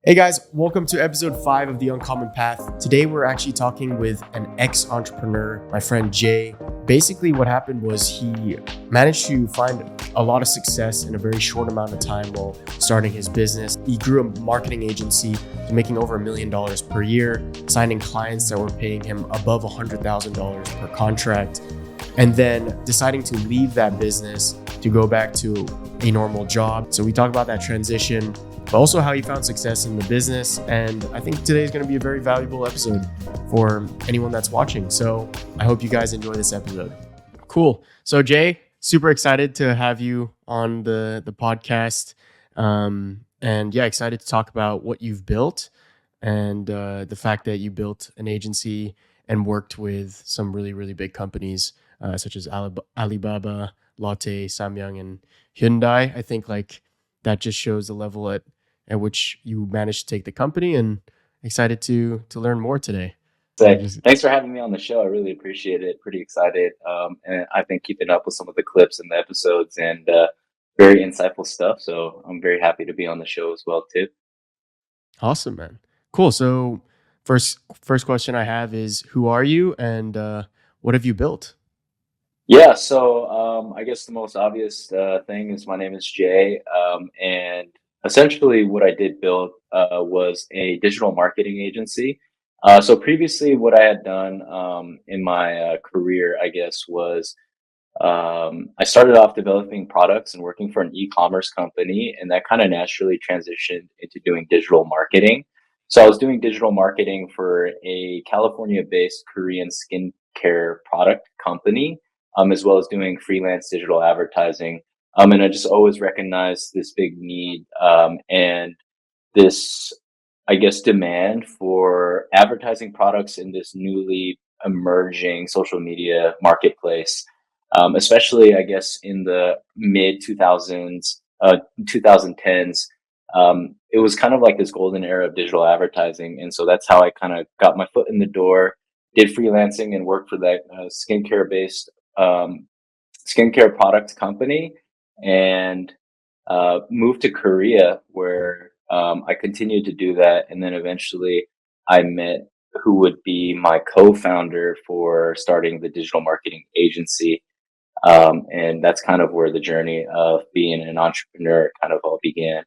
Hey guys, welcome to episode 5 of The Uncommon Path. Today we're actually talking with an ex-entrepreneur, my friend Jay. Basically what happened was he managed to find a lot of success in a very short amount of time while starting his business. He grew a marketing agency to making over $1 million per year, signing clients that were paying him above $100,000 per contract, and then deciding to leave that business to go back to a normal job. So we talk about that transition, but also how he found success in the business. And I think today is going to be a very valuable episode for anyone that's watching. So I hope you guys enjoy this episode. Cool. So Jay, super excited to have you on the podcast. And yeah, excited to talk about what you've built and the fact that you built an agency and worked with some really, really big companies such as Alibaba, Lotte, Samyang, and Hyundai. I think like that just shows the level at which you managed to take the company, and excited to learn more today. Thanks for having me on the show. I really appreciate it. Pretty excited. And I've been keeping up with some of the clips and the episodes and very insightful stuff. So I'm very happy to be on the show as well, too. Awesome, man. Cool. So first question I have is, who are you and what have you built? Yeah, so I guess the most obvious thing is my name is Jay. And essentially, what I did build was a digital marketing agency. So previously, what I had done in my career, I guess, was I started off developing products and working for an e-commerce company, and that kind of naturally transitioned into doing digital marketing. So I was doing digital marketing for a California-based Korean skincare product company, as well as doing freelance digital advertising. And I just always recognized this big need and this, I guess, demand for advertising products in this newly emerging social media marketplace, especially, I guess, in the mid 2010s. It was kind of like this golden era of digital advertising. And so that's how I kind of got my foot in the door, did freelancing and worked for that skincare based skincare product company, and moved to Korea where I continued to do that. And then eventually I met who would be my co-founder for starting the digital marketing agency. And that's kind of where the journey of being an entrepreneur kind of all began.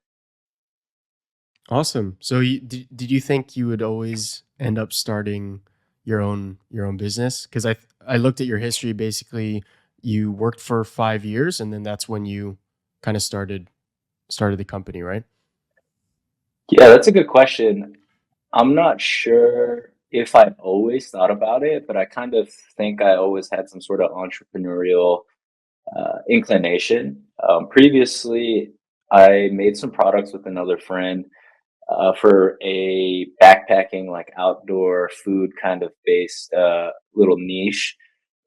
Awesome. So did you think you would always end up starting your own business? Because I looked at your history. Basically, you worked for 5 years, and then that's when you kind of started the company, right? Yeah, that's a good question. I'm not sure if I always thought about it, but I kind of think I always had some sort of entrepreneurial inclination. Previously, I made some products with another friend for a backpacking, like outdoor food kind of based little niche.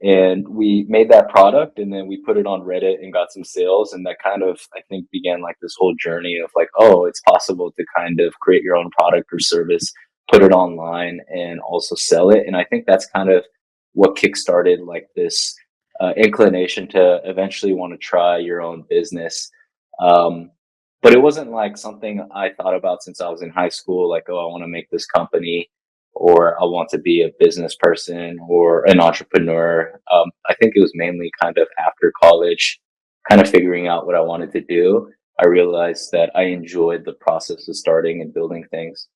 And we made that product and then we put it on Reddit and got some sales. And that kind of, I think, began like this whole journey of like, oh, it's possible to kind of create your own product or service, put it online and also sell it. And I think that's kind of what kickstarted like this inclination to eventually want to try your own business. Um, but it wasn't like something I thought about since I was in high school, like, oh, I want to make this company or I want to be a business person or an entrepreneur. I think it was mainly kind of after college, kind of figuring out what I wanted to do. I realized that I enjoyed the process of starting and building things.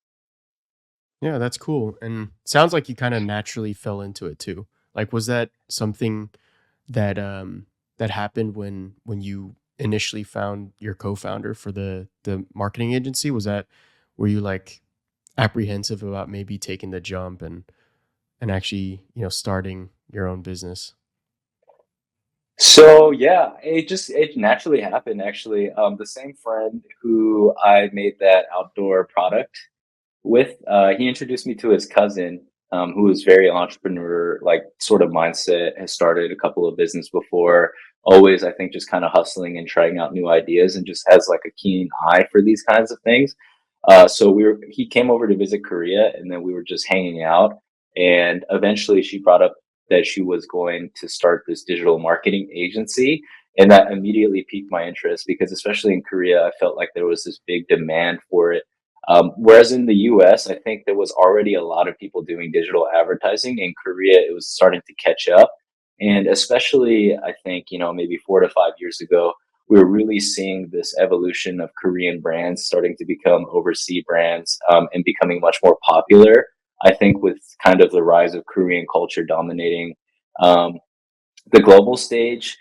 Yeah, that's cool. And sounds like you kind of naturally fell into it too. Like, was that something that that happened when you initially found your co-founder for the marketing agency? Were you like apprehensive about maybe taking the jump and actually, starting your own business? So yeah, it naturally happened actually. The same friend who I made that outdoor product with, he introduced me to his cousin, who is very entrepreneur, like sort of mindset, has started a couple of business before, always, I think, just kind of hustling and trying out new ideas and just has like a keen eye for these kinds of things. So he came over to visit Korea and then we were just hanging out. And eventually she brought up that she was going to start this digital marketing agency. And that immediately piqued my interest because, especially in Korea, I felt like there was this big demand for it. Whereas in the US, I think there was already a lot of people doing digital advertising. In Korea, it was starting to catch up. And especially, I think, maybe 4 to 5 years ago, we were really seeing this evolution of Korean brands starting to become overseas brands, and becoming much more popular. I think with kind of the rise of Korean culture dominating um, the global stage.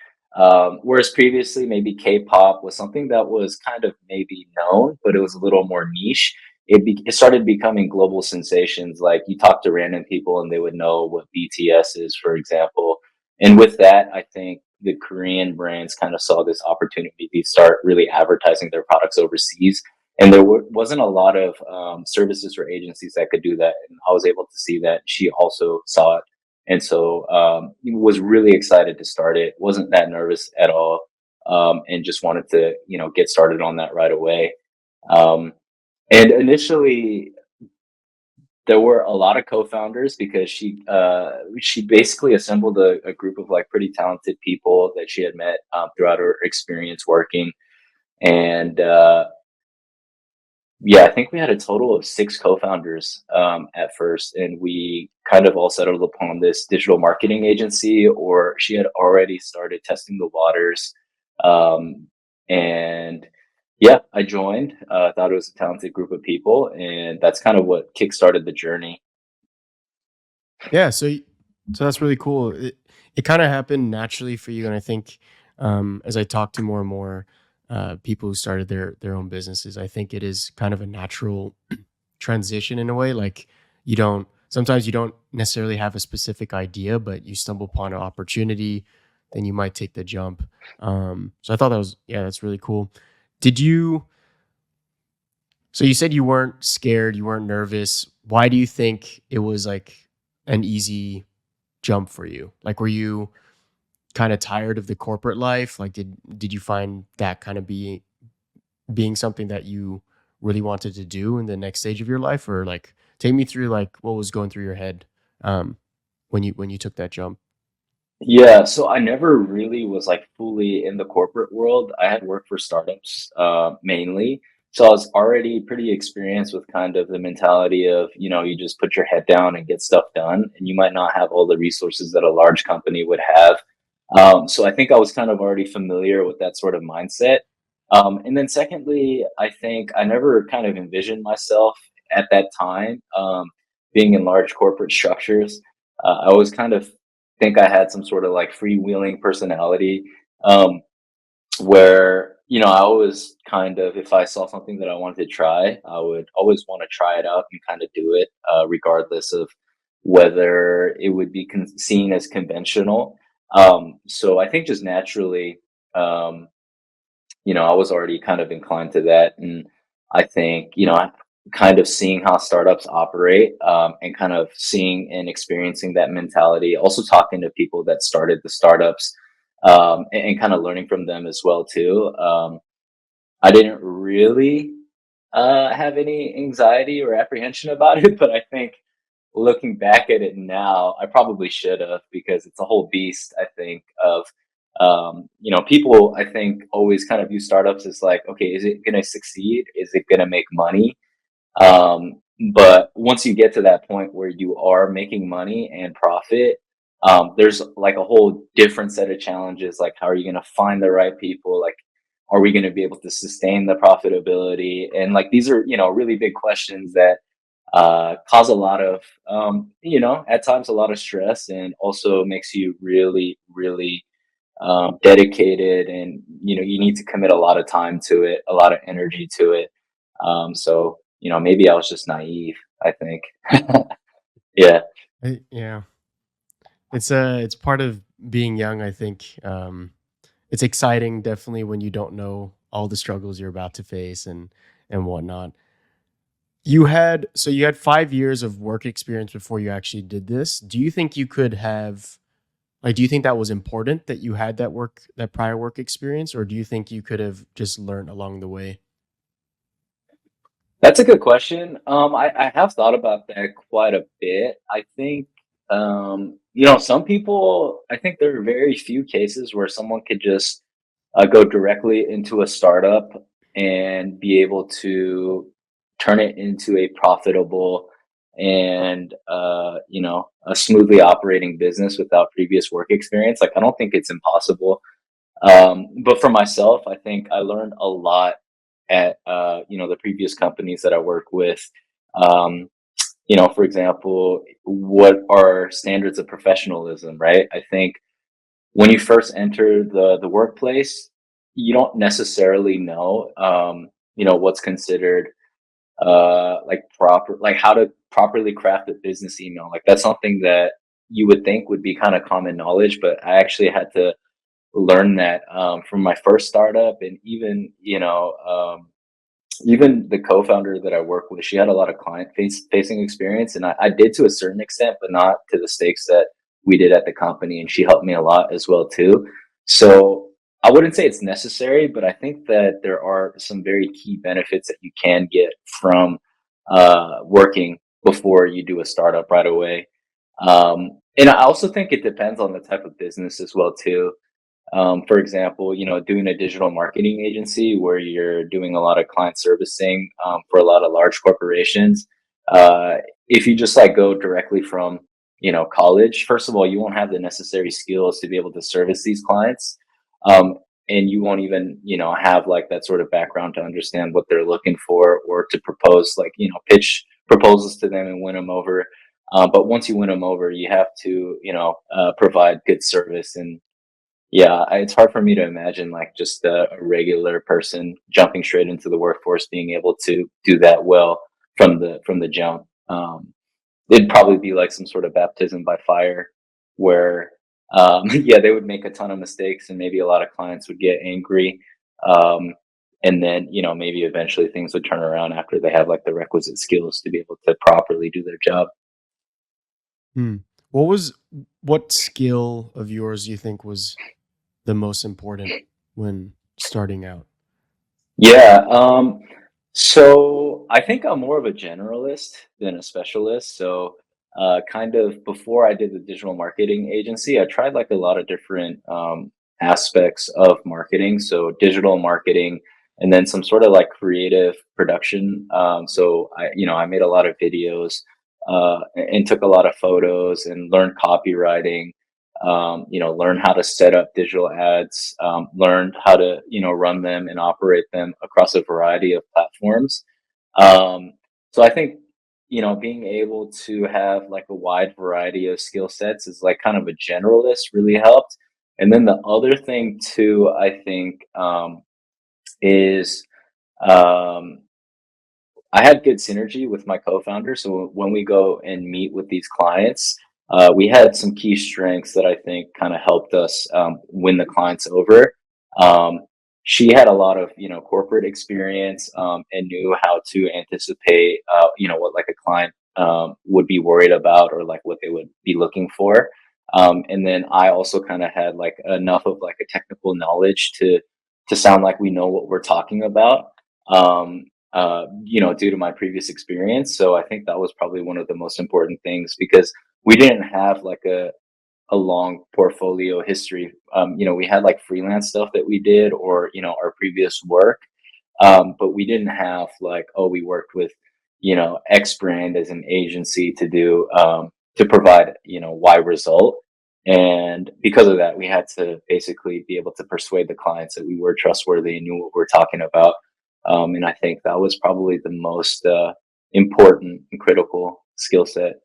Whereas previously, maybe K-pop was something that was kind of maybe known, but it was a little more niche. It started becoming global sensations. Like you talk to random people and they would know what BTS is, for example. And with that, I think the Korean brands kind of saw this opportunity to start really advertising their products overseas. And there wasn't a lot of services or agencies that could do that. And I was able to see that. She also saw it, and so was really excited to start it. Wasn't that nervous at all, and just wanted to get started on that right away. Um, and initially, there were a lot of co-founders because she basically assembled a group of like pretty talented people that she had met throughout her experience working. And yeah, I think we had a total of 6 co-founders, at first, and we kind of all settled upon this digital marketing agency, or she had already started testing the waters. Um, and yeah, I joined, thought it was a talented group of people, and that's kind of what kickstarted the journey. Yeah, so that's really cool. It kind of happened naturally for you, and I think as I talk to more and more people who started their own businesses, I think it is kind of a natural transition in a way. Like you don't sometimes you don't necessarily have a specific idea, but you stumble upon an opportunity, then you might take the jump. So I thought that was yeah, that's really cool. Did you? So you said you weren't scared, you weren't nervous. Why do you think it was like an easy jump for you? Like, were you kind of tired of the corporate life? Like, did you find that kind of being something that you really wanted to do in the next stage of your life, or like take me through like what was going through your head um, when you took that jump? Yeah, so I never really was like fully in the corporate world. I had worked for startups mainly. So I was already pretty experienced with kind of the mentality of, you just put your head down and get stuff done, and you might not have all the resources that a large company would have. So I think I was kind of already familiar with that sort of mindset. And then secondly, I think I never kind of envisioned myself at that time being in large corporate structures. I always kind of think I had some sort of like freewheeling personality, um, where I always kind of, if I saw something that I wanted to try, I would always want to try it out and kind of do it, regardless of whether it would be seen as conventional. So I think just naturally, um, I was already kind of inclined to that. And I think, kind of seeing how startups operate, and kind of seeing and experiencing that mentality, also talking to people that started the startups, and kind of learning from them as well too. I didn't really have any anxiety or apprehension about it, but I think looking back at it now, I probably should have, because it's a whole beast. I think of people. I think always kind of view startups as like, okay, is it going to succeed? Is it going to make money? But once you get to that point where you are making money and profit, there's like a whole different set of challenges. Like, how are you going to find the right people? Like, are we going to be able to sustain the profitability? And like, these are, really big questions that cause a lot of, at times a lot of stress, and also makes you really, really dedicated. And, you need to commit a lot of time to it, a lot of energy to it. So, maybe I was just naive, I think. Yeah. Yeah, it's part of being young. I think it's exciting, definitely, when you don't know all the struggles you're about to face and whatnot. You had 5 years of work experience before you actually did this. Do you think you could have like do you think that was important that you had that prior work experience, or do you think you could have just learned along the way? That's a good question. I have thought about that quite a bit. I think, some people, I think there are very few cases where someone could just go directly into a startup and be able to turn it into a profitable and a smoothly operating business without previous work experience. Like I don't think it's impossible. But for myself, I think I learned a lot at the previous companies that I work with. Um, for example, what are standards of professionalism, right? I think when you first enter the workplace, you don't necessarily know, what's considered like proper, like how to properly craft a business email. Like that's something that you would think would be kind of common knowledge, but I actually had to learn that from my first startup, and even the co-founder that I work with, she had a lot of facing experience, and I did to a certain extent, but not to the stakes that we did at the company. And she helped me a lot as well too. So I wouldn't say it's necessary, but I think that there are some very key benefits that you can get from working before you do a startup right away. And I also think it depends on the type of business as well too. For example, doing a digital marketing agency where you're doing a lot of client servicing for a lot of large corporations. Uh, if you just like go directly from, college, first of all, you won't have the necessary skills to be able to service these clients. Um, and you won't even, have like that sort of background to understand what they're looking for or to propose, like, pitch proposals to them and win them over. But once you win them over, you have to, provide good service. And yeah, it's hard for me to imagine like just a regular person jumping straight into the workforce being able to do that well from the jump. It'd probably be like some sort of baptism by fire, where yeah, they would make a ton of mistakes, and maybe a lot of clients would get angry, um, and then maybe eventually things would turn around after they have like the requisite skills to be able to properly do their job. Hmm. What skill of yours you think was the most important when starting out? Yeah. So I think I'm more of a generalist than a specialist. So, kind of before I did the digital marketing agency, I tried like a lot of different aspects of marketing. So, digital marketing, and then some sort of like creative production. So, I made a lot of videos and took a lot of photos and learned copywriting. Learn how to set up digital ads, learned how to, run them and operate them across a variety of platforms. Um, so I think, being able to have like a wide variety of skill sets is like kind of a generalist really helped. And then the other thing too, I think, is um, I had good synergy with my co-founder. So when we go and meet with these clients, we had some key strengths that I think kind of helped us win the clients over. Um, she had a lot of corporate experience and knew how to anticipate what like a client would be worried about or like what they would be looking for. And then I also kind of had like enough of like a technical knowledge to sound like we know what we're talking about. Um, due to my previous experience. So I think that was probably one of the most important things because we didn't have like a long portfolio history. We had like freelance stuff that we did or, our previous work. But we didn't have like, oh, we worked with, X brand as an agency to provide, Y result. And because of that, we had to basically be able to persuade the clients that we were trustworthy and knew what we were talking about. And I think that was probably the most important and critical skill set.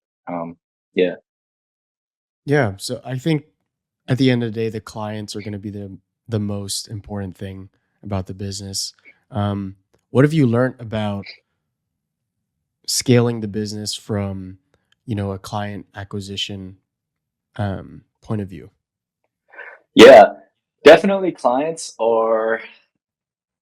Yeah. Yeah, so I think at the end of the day, the clients are going to be the most important thing about the business. What have you learned about scaling the business from, a client acquisition point of view? Yeah. Definitely clients are,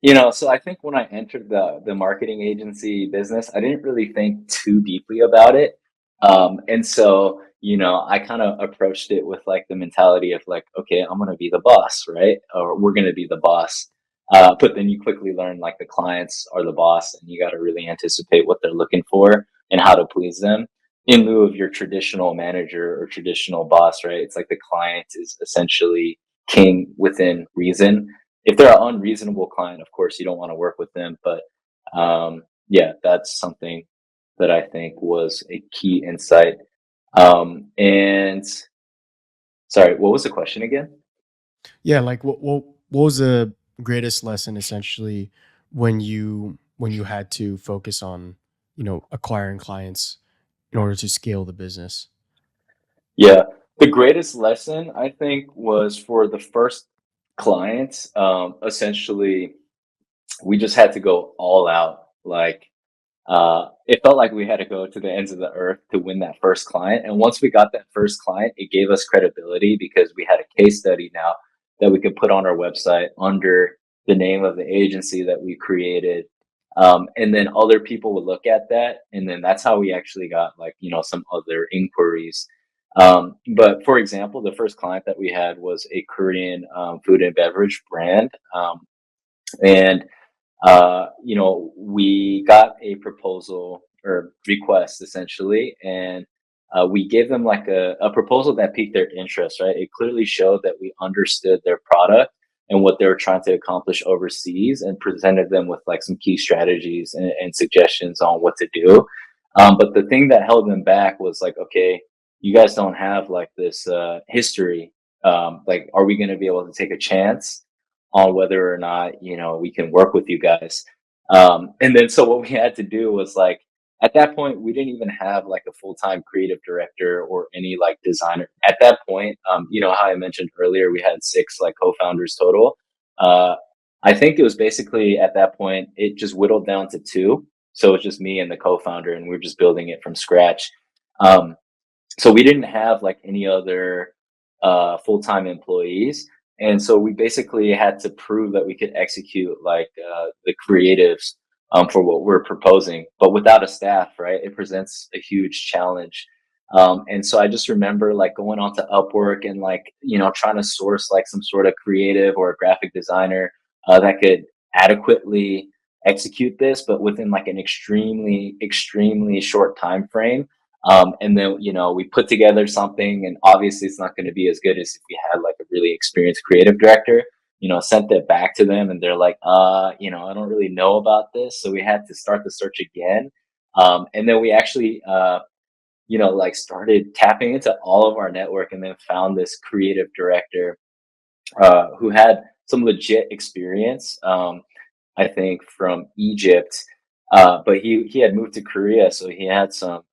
so I think when I entered the marketing agency business, I didn't really think too deeply about it. And so, I kind of approached it with like the mentality of like, okay, I'm gonna be the boss, right? Or we're gonna be the boss. But then you quickly learn like the clients are the boss and you gotta really anticipate what they're looking for and how to please them in lieu of your traditional manager or traditional boss, right? It's like the client is essentially king within reason. If they're an unreasonable client, of course, you don't want to work with them. But yeah, that's something that I think was a key insight. And sorry, what was the question again? Yeah, like what was the greatest lesson essentially when you had to focus on, acquiring clients in order to scale the business? Yeah, the greatest lesson I think was for the first clients. Essentially, we just had to go all out. Like, it felt like we had to go to the ends of the earth to win that first client. And once we got that first client, it gave us credibility because we had a case study now that we could put on our website under the name of the agency that we created. And then other people would look at that. And then that's how we actually got like, some other inquiries. But for example, the first client that we had was a Korean food and beverage brand. And we got a proposal or request essentially, and we gave them like a proposal that piqued their interest, right? It clearly showed that we understood their product and what they were trying to accomplish overseas and presented them with like some key strategies and suggestions on what to do. But the thing that held them back was like, okay, you guys don't have like this history. Like, are we going to be able to take a chance on whether or not we can work with you guys? And then so what we had to do was like at that point we didn't even have like a full-time creative director or any like designer at that point. How I mentioned earlier we had six like co-founders total. uh, I think it was basically at that point it just whittled down to two, so it's just me and the co-founder and we're just building it from scratch. um, so we didn't have like any other full-time employees, and so we basically had to prove that we could execute like the creatives for what we're proposing, but without a staff, right? It presents a huge challenge. And so I just remember like going on to Upwork and like trying to source like some sort of creative or a graphic designer that could adequately execute this but within like an extremely short time frame. And then, we put together something, and obviously it's not going to be as good as if we had like a really experienced creative director. Sent it back to them and they're like, I don't really know about this. So we had to start the search again. And then we actually, like started tapping into all of our network and then found this creative director who had some legit experience. I think from Egypt, but he had moved to Korea, so he had some.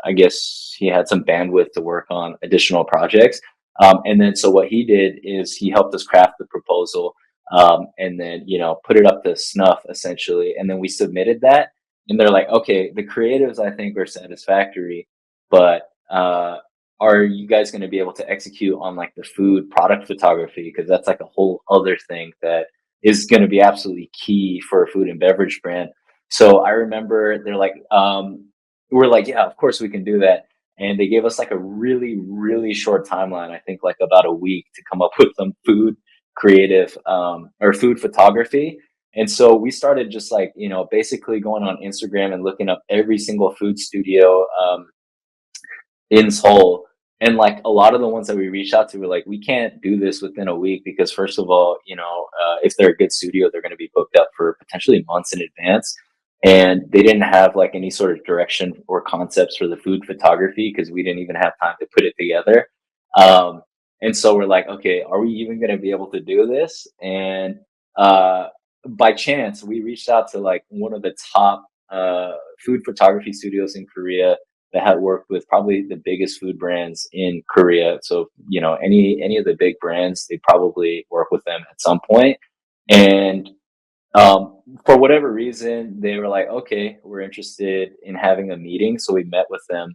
I guess he had some bandwidth to work on additional projects. And then, so what he did is he helped us craft the proposal, and then put it up to snuff essentially. And then we submitted that, and they're like, okay, the creatives I think are satisfactory, but are you guys going to be able to execute on like the food product photography? Because that's like a whole other thing that is going to be absolutely key for a food and beverage brand. So I remember they're like, we're like, yeah, of course we can do that. And they gave us like a really, really short timeline. I think like about a week to come up with some food creative or food photography. And so we started just like, basically going on Instagram and looking up every single food studio in Seoul. And like a lot of the ones that we reached out to were like, we can't do this within a week because first of all, if they're a good studio, they're going to be booked up for potentially months in advance. And they didn't have like any sort of direction or concepts for the food photography because we didn't even have time to put it together. Um, and so we're like, okay, are we even going to be able to do this? And uh, by chance, we reached out to like one of the top food photography studios in Korea that had worked with probably the biggest food brands in Korea. So, any of the big brands, they probably work with them at some point. And for whatever reason, they were like, okay, we're interested in having a meeting. So we met with them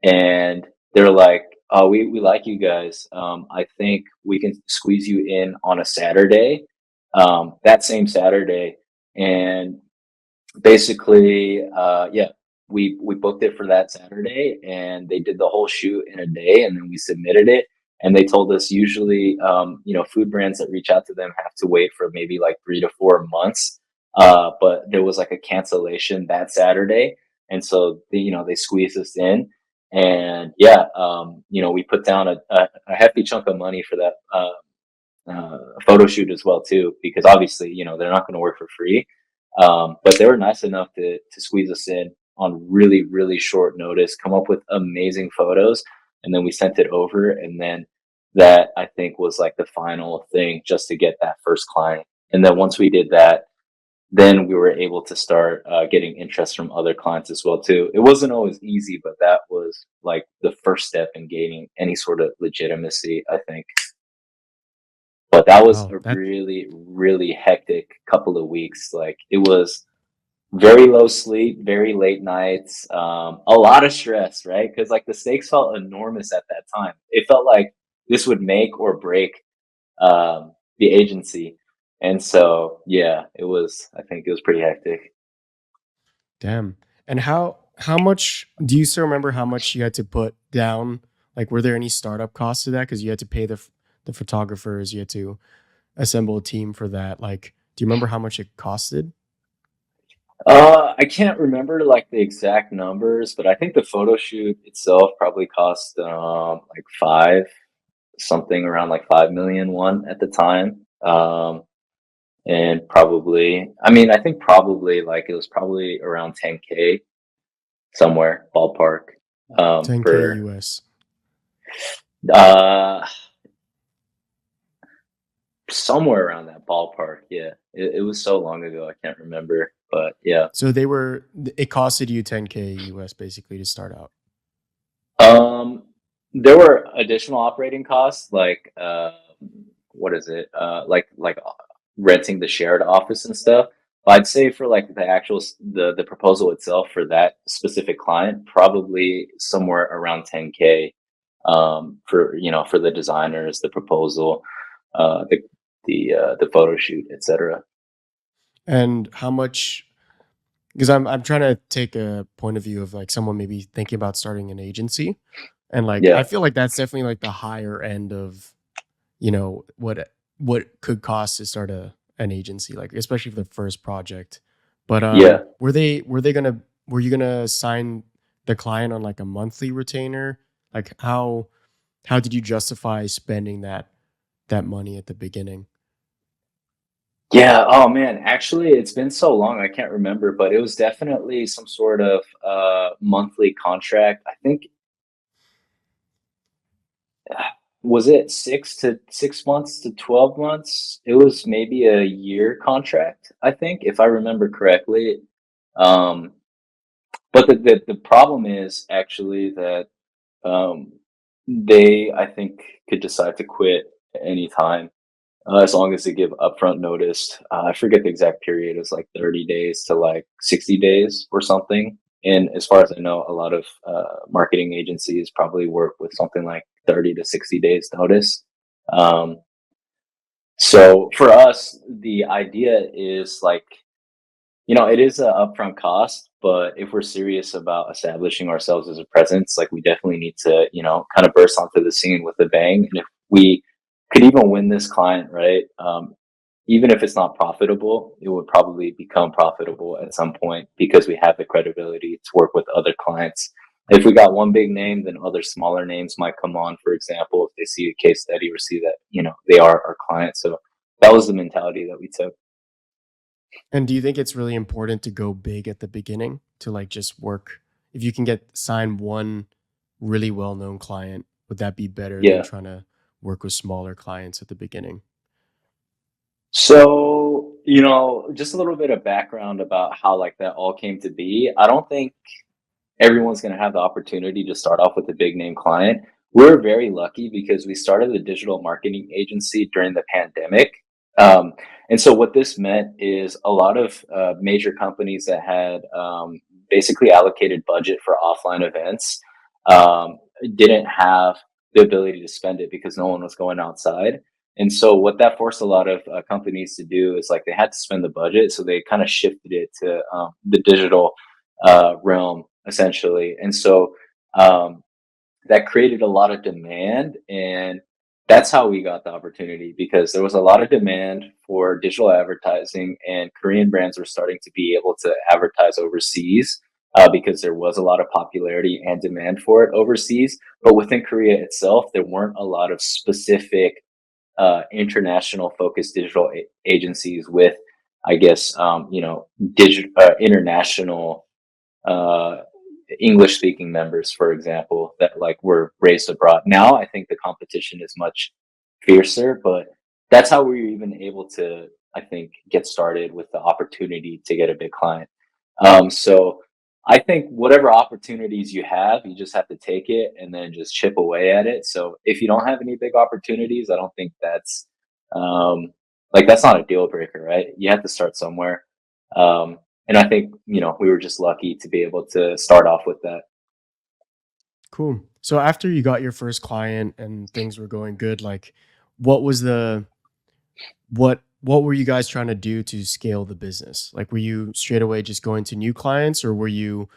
and they're like, oh, we like you guys. I think we can squeeze you in on a Saturday, that same Saturday. And basically, yeah, we booked it for that Saturday, and they did the whole shoot in a day, and then we submitted it. And they told us usually, food brands that reach out to them have to wait for maybe like 3 to 4 months. But there was like a cancellation that Saturday, and so they squeezed us in, and yeah, we put down a hefty chunk of money for that photo shoot as well too, because obviously they're not going to work for free. But they were nice enough to squeeze us in on really, really short notice, come up with amazing photos, and then we sent it over. And then that, I think, was like the final thing just to get that first client. And then once we did that, then we were able to start getting interest from other clients as well too. It wasn't always easy, but that was like the first step in gaining any sort of legitimacy, I think. But that was Wow, a that really, really hectic couple of weeks. Like it was very low sleep, very late nights, a lot of stress, right? Because like the stakes felt enormous at that time. It felt like this would make or break the agency. And so, yeah, it was, I think it was pretty hectic. damn. And how much do you still remember how much you had to put down? Like, were there any startup costs to that? Because you had to pay the photographers, you had to assemble a team for that. Like, do you remember how much it costed? I can't remember like the exact numbers, but I think the photo shoot itself probably cost like something around like 5 million one at the time. And probably, I mean, I think probably like it was probably around 10K somewhere ballpark. 10K For US. uh somewhere around that ballpark. Yeah, it was so long ago, I can't remember, but yeah. So it costed you 10K US basically to start out. Um, there were additional operating costs like what is it? Renting the shared office and stuff. But I'd say for like the actual the proposal itself for that specific client, probably somewhere around 10K. For for the designers, the proposal, uh, the the photo shoot, etc. And how much, because I'm trying to take a point of view of like someone maybe thinking about starting an agency. And like I Yeah, feel like that's definitely like the higher end of, what could cost to start an agency, like especially for the first project. But yeah. were you gonna sign the client on like a monthly retainer? Like how did you justify spending that money at the beginning? Yeah, oh man, actually it's been so long I can't remember, but it was definitely some sort of monthly contract. I think was it 6 months to 12 months? It was maybe a year contract, I think, if I remember correctly. Um, but the problem is actually that um, they, I think, could decide to quit at any time. As long as they give upfront notice. I forget the exact period. It's like 30 days to like 60 days or something. And as far as I know, a lot of marketing agencies probably work with something like 30 to 60 days notice. Um, so for us, the idea is like, it is an upfront cost, but if we're serious about establishing ourselves as a presence, like we definitely need to, kind of burst onto the scene with a bang. And if we could even win this client, right? Even if it's not profitable, it would probably become profitable at some point because we have the credibility to work with other clients. If we got one big name, then other smaller names might come on, for example, if they see a case study or see that, they are our clients. So that was the mentality that we took. And do you think it's really important to go big at the beginning to like just work? If you can get sign one really well-known client, would that be better than Yeah. trying to work with smaller clients at the beginning? So, just a little bit of background about how like that all came to be. I don't think everyone's going to have the opportunity to start off with a big name client. We're very lucky because we started a digital marketing agency during the pandemic. Um, and so what this meant is a lot of major companies that had basically allocated budget for offline events um, didn't have the ability to spend it because no one was going outside. And so what that forced a lot of companies to do is like they had to spend the budget. So they kind of shifted it to the digital realm essentially. And so um, that created a lot of demand. And that's how we got the opportunity because there was a lot of demand for digital advertising, and Korean brands were starting to be able to advertise overseas. Because there was a lot of popularity and demand for it overseas. But within Korea itself, there weren't a lot of specific international focused digital agencies with I guess, international uh, English speaking members, for example, that like were raised abroad. Now I think the competition is much fiercer, but that's how we were even able to, I think, get started with the opportunity to get a big client. So I think whatever opportunities you have, you just have to take it and then just chip away at it. So if you don't have any big opportunities, I don't think that's um, that's not a deal breaker, right? You have to start somewhere. Um, and I think, we were just lucky to be able to start off with that. Cool. So after you got your first client and things were going good, like what was the what were you guys trying to do to scale the business? Like were you straight away just going to new clients, or were you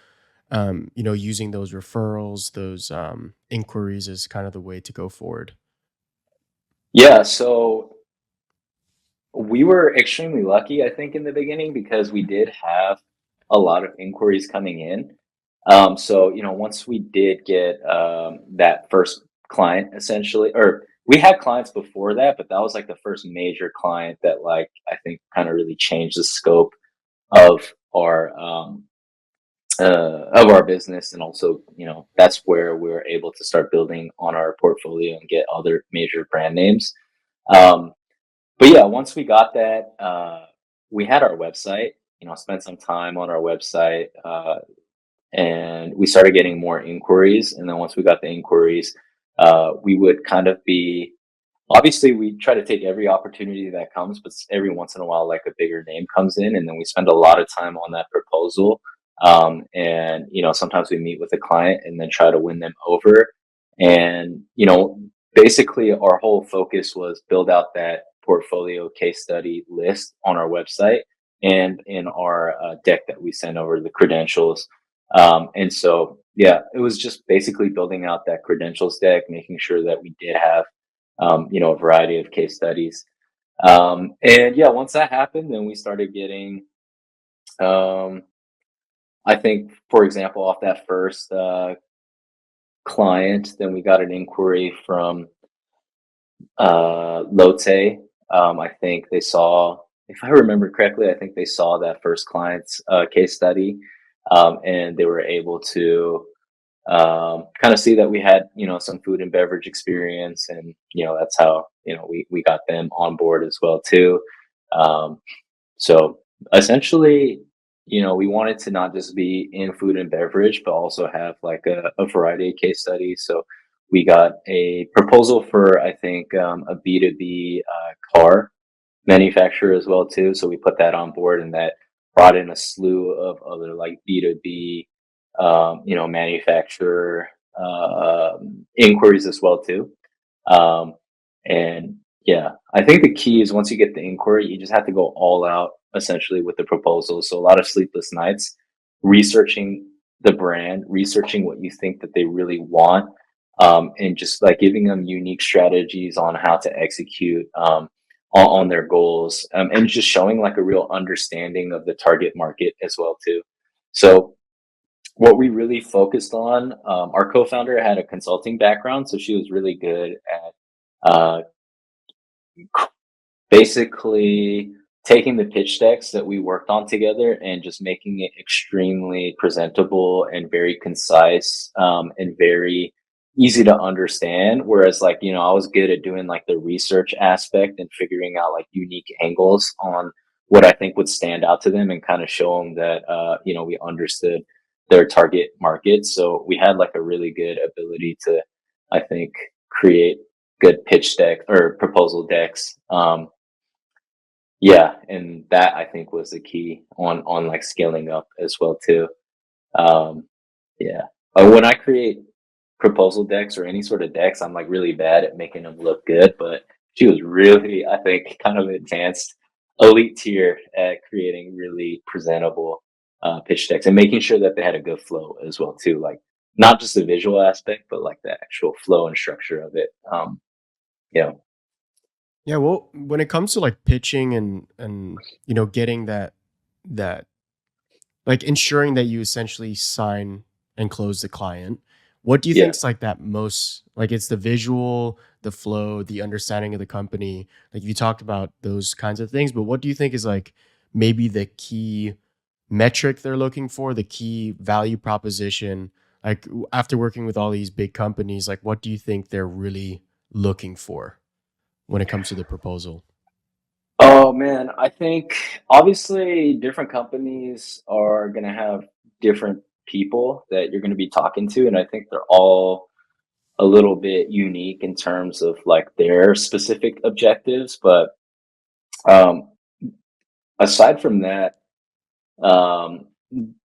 using those referrals, those inquiries as kind of the way to go forward? Yeah, so we were extremely lucky, I think, in the beginning because we did have a lot of inquiries coming in. So, once we did get that first client, essentially, or we had clients before that, but that was like the first major client that, like, I think kind of really changed the scope of our business, and also, that's where we were able to start building on our portfolio and get other major brand names. Um, but yeah, once we got that, we had our website, spent some time on our website, and we started getting more inquiries. And then once we got the inquiries, we would kind of be, obviously, we try to take every opportunity that comes, but every once in a while, like a bigger name comes in, and then we spend a lot of time on that proposal. And sometimes we meet with a client and then try to win them over. And basically, our whole focus was build out that portfolio case study list on our website and in our deck that we send over, the credentials. And so, yeah, it was just basically building out that credentials deck, making sure that we did have a variety of case studies. And yeah, once that happened, then we started getting, um, I think, for example, off that first client, then we got an inquiry from Lotte. I think they saw, if I remember correctly, I think they saw that first client's case study, and they were able to kind of see that we had, some food and beverage experience, and that's how we got them on board as well too. Um, so essentially, we wanted to not just be in food and beverage, but also have like a variety of case studies. So we got a proposal for, I think, a B2B car manufacturer as well too. So we put that on board, and that brought in a slew of other like B2B, manufacturer inquiries as well too. Um, and yeah, I think the key is once you get the inquiry, you just have to go all out essentially with the proposal. So a lot of sleepless nights researching the brand, researching what you think that they really want, and just like giving them unique strategies on how to execute on their goals, and just showing like a real understanding of the target market as well too. So what we really focused on, our co-founder had a consulting background, so she was really good at uh, basically taking the pitch decks that we worked on together and just making it extremely presentable and very concise, and very easy to understand. Whereas, like, I was good at doing like the research aspect and figuring out like unique angles on what I think would stand out to them and kind of show them that, we understood their target market. So we had like a really good ability to, I think, create good pitch deck or proposal decks. Yeah, and that I think was the key on like scaling up as well too. Um, yeah, when I create proposal decks or any sort of decks, I'm like really bad at making them look good. But she was really, I think, kind of advanced, elite tier at creating really presentable pitch decks and making sure that they had a good flow as well too. Like not just the visual aspect, but like the actual flow and structure of it. Yeah, Yeah, well, when it comes to like pitching and getting that like ensuring that you essentially sign and close the client, what do you yeah. think is like that most, like it's the visual, the flow, the understanding of the company. Like you talked about those kinds of things, but what do you think is like maybe the key metric they're looking for, the key value proposition? Like after working with all these big companies, like what do you think they're really looking for when it comes to the proposal? Oh man, I think obviously different companies are going to have different people that you're going to be talking to, and I think they're all a little bit unique in terms of like their specific objectives. But um, aside from that, um,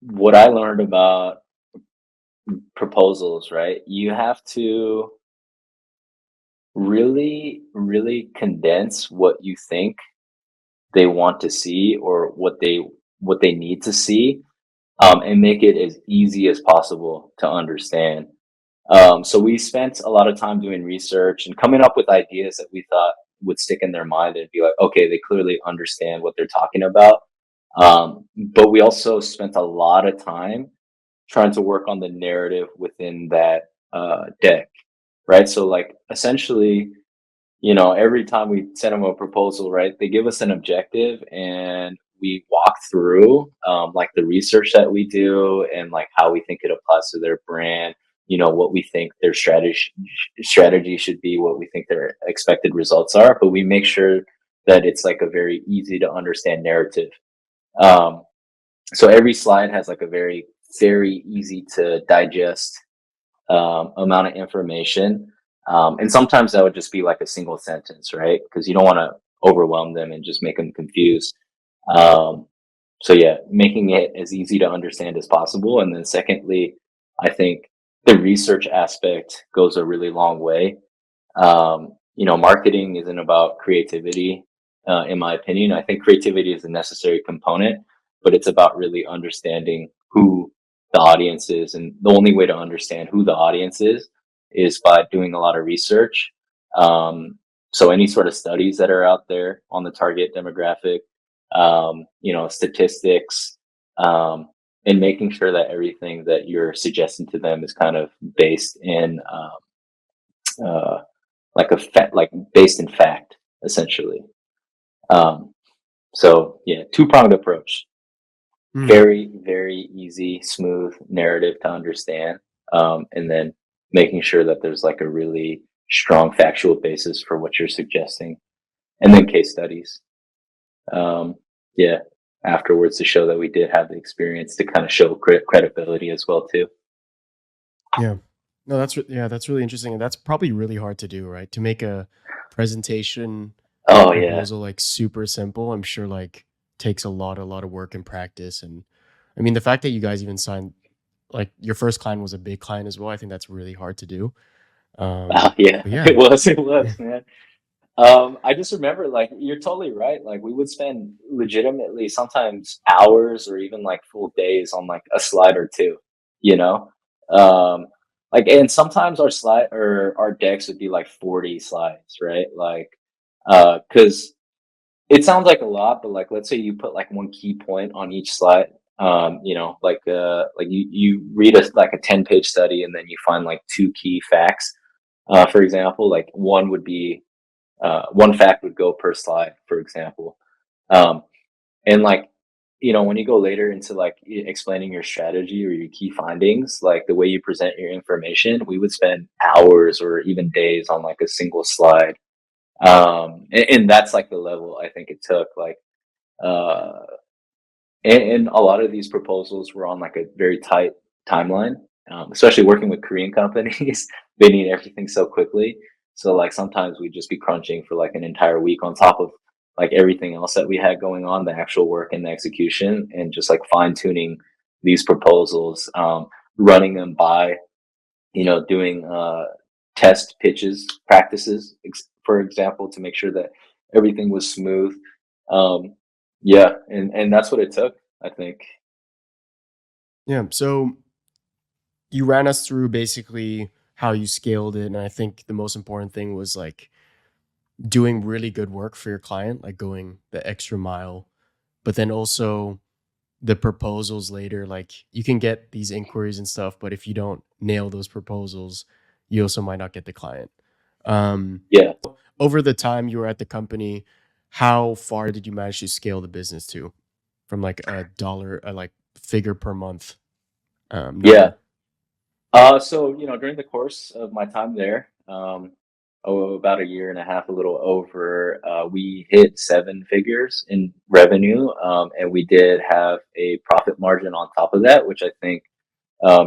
what I learned about proposals, right? You have to really, really condense what you think they want to see or what they need to see, and make it as easy as possible to understand. So we spent a lot of time doing research and coming up with ideas that we thought would stick in their mind and be like, okay, they clearly understand what they're talking about. But we also spent a lot of time trying to work on the narrative within that deck, right? So, like, essentially, every time we send them a proposal, right, they give us an objective and we walk through like the research that we do and like how we think it applies to their brand, what we think their strategy should be, what we think their expected results are, but we make sure that it's like a very easy to understand narrative. Um, so every slide has like a very, very easy to digest amount of information. And sometimes that would just be like a single sentence, right? Because you don't want to overwhelm them and just make them confused. Um, so yeah, making it as easy to understand as possible. And then secondly, I think the research aspect goes a really long way. Marketing isn't about creativity, in my opinion. I think creativity is a necessary component, but it's about really understanding who the audience is. And the only way to understand who the audience is by doing a lot of research. So any sort of studies that are out there on the target demographic, statistics, um, and making sure that everything that you're suggesting to them is kind of based in uh, like a fact, like based in fact, essentially. Um, so yeah, two-pronged approach. Hmm. Very, very easy, smooth narrative to understand, and then making sure that there's like a really strong factual basis for what you're suggesting, and then case studies. Um, yeah, afterwards to show that we did have the experience to kind of show credibility as well too. Yeah. No, yeah, that's really interesting, and that's probably really hard to do, right? To make a presentation or a Oh yeah. proposal like super simple, I'm sure like takes a lot of work and practice. And I mean, the fact that you guys even signed like your first client was a big client as well, I think that's really hard to do. Yeah, But yeah. it was, man. I just remember, like, you're totally right. Like, we would spend legitimately sometimes hours or even like full days on like a slide or two, you know? Um, and sometimes our slide or our decks would be like 40 slides, right? Like, cause it sounds like a lot, but like, let's say you put like one key point on each slide. Like you read like a 10-page study and then you find like two key facts. For example, like one would be one fact would go per slide, for example. Um, and like, when you go later into like explaining your strategy or your key findings, like the way you present your information, we would spend hours or even days on like a single slide. And that's like the level I think it took. Like, uh, and a lot of these proposals were on like a very tight timeline, especially working with Korean companies. They need everything so quickly. So like sometimes we'd just be crunching for like an entire week on top of like everything else that we had going on, the actual work and the execution, and just like fine tuning these proposals, running them by, doing test pitches practices, for example, to make sure that everything was smooth. Um, yeah, and that's what it took, I think. Yeah. So you ran us through basically how you scaled it. And I think the most important thing was like doing really good work for your client, like going the extra mile, but then also the proposals later. Like you can get these inquiries and stuff, but if you don't nail those proposals, you also might not get the client. Um, Yeah. Over the time you were at the company, how far did you manage to scale the business to? from like a dollar, like figure per month Yeah. number? So, during the course of my time there, about a year and a half, a little over, we hit seven figures in revenue, and we did have a profit margin on top of that, which I think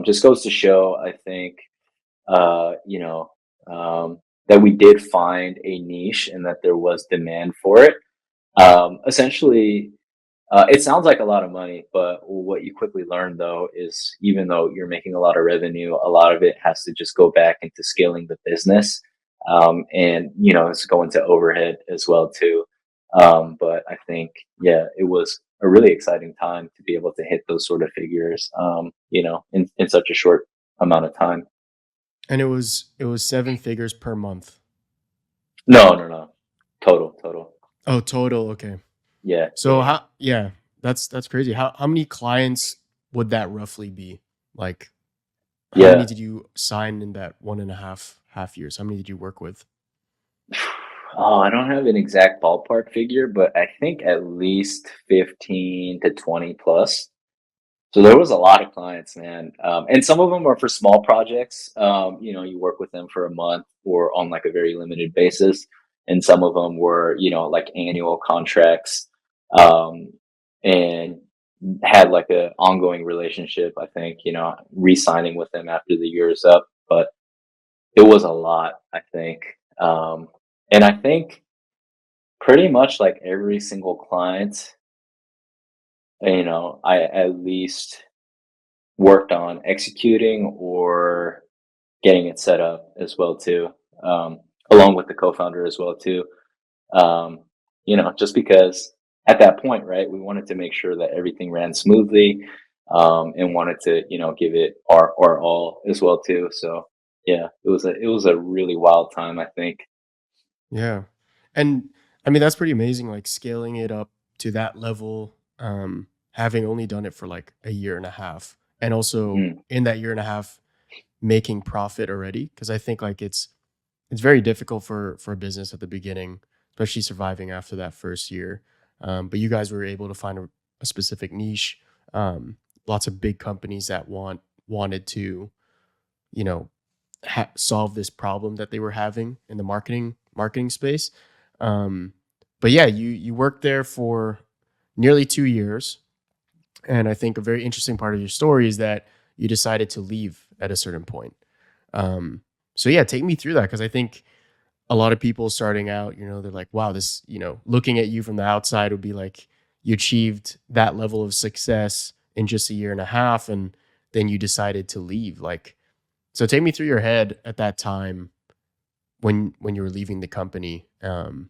just goes to show, I think, uh, you know, that we did find a niche and that there was demand for it. Essentially, it sounds like a lot of money, but what you quickly learn though is even though you're making a lot of revenue, a lot of it has to just go back into scaling the business. And it's going to overhead as well too. But I think, yeah, it was a really exciting time to be able to hit those sort of figures, in such a short amount of time. And it was seven figures per month. No, no, no. Total. Oh, total. Okay. Yeah, yeah, So yeah. yeah, that's crazy. How many clients would that roughly be? Like, how many Yeah. did you sign in that 1.5 years? How many did you work with? Oh, I don't have an exact ballpark figure, but I think at least 15 to 20 plus. So there was a lot of clients, man. And some of them are for small projects. You work with them for a month or on like a very limited basis. And some of them were, like annual contracts, um, and had like a ongoing relationship. I think, re-signing with them after the year is up, but it was a lot, I think. And I think pretty much like every single client, I at least worked on executing or getting it set up as well too, um, along with the co-founder as well too. Um, just because at that point, right, we wanted to make sure that everything ran smoothly, and wanted to, give it our all as well too. So yeah, it was a really wild time, I think. Yeah. And I mean, that's pretty amazing, like scaling it up to that level, having only done it for like a year and a half. And also Mm, in that year and a half, making profit already. Cause I think like it's very difficult for a business at the beginning, especially surviving after that first year. But you guys were able to find a specific niche. Lots of big companies that wanted to, you know, solve this problem that they were having in the marketing space. Um, but yeah, you worked there for nearly 2 years, and I think a very interesting part of your story is that you decided to leave at a certain point. Um, so yeah, take me through that because I think a lot of people starting out, they're like, wow, this, looking at you from the outside would be like you achieved that level of success in just a year and a half, and then you decided to leave. Like, so take me through your head at that time when you were leaving the company, and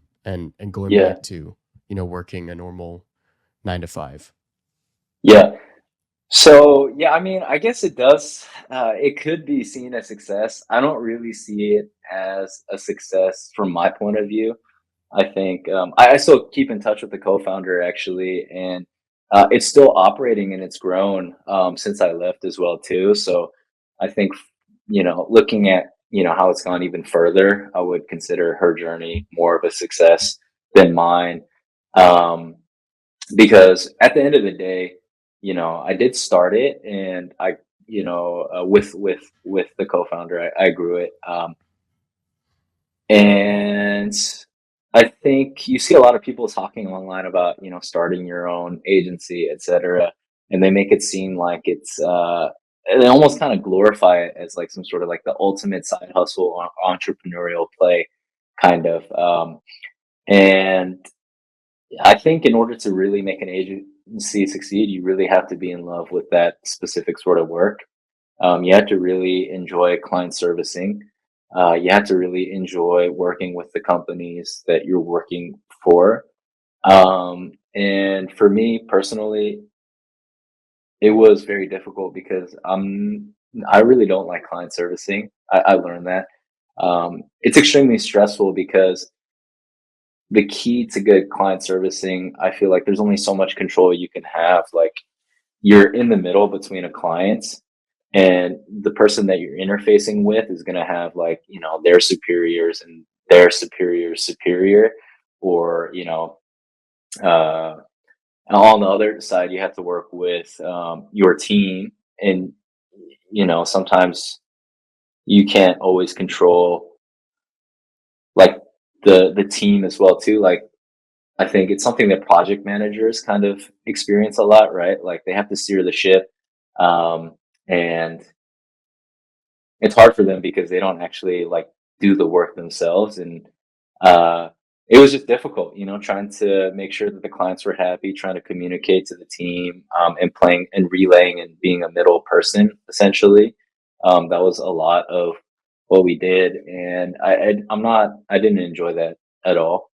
going yeah, back to working a normal 9 to 5. yeah. So yeah, I mean, I guess it does. It could be seen as success. I don't really see it as a success from my point of view. I think I still keep in touch with the co-founder actually, and it's still operating and it's grown since I left as well too. So I think looking at how it's gone even further, I would consider her journey more of a success than mine. Um, because at the end of the day, I did start it, and I, with the co-founder, I grew it, and I think you see a lot of people talking online about starting your own agency, etc., and they make it seem like they almost kind of glorify it as like some sort of like the ultimate side hustle or entrepreneurial play, kind of. And I think in order to really make an agency succeed, you really have to be in love with that specific sort of work. You have to really enjoy client servicing. You have to really enjoy working with the companies that you're working for. And for me personally, it was very difficult because I really don't like client servicing. I learned that. It's extremely stressful because the key to good client servicing, I feel like there's only so much control you can have. Like you're in the middle between a client and the person that you're interfacing with is going to have like, their superiors and their superior, or, uh, And on the other side, you have to work with your team, and sometimes you can't always control like the team as well too. Like I think it's something that project managers kind of experience a lot, right? Like they have to steer the ship, and it's hard for them because they don't actually like do the work themselves. And uh, it was just difficult, trying to make sure that the clients were happy, trying to communicate to the team, and playing and relaying and being a middle person essentially. That was a lot of what we did, and I didn't enjoy that at all.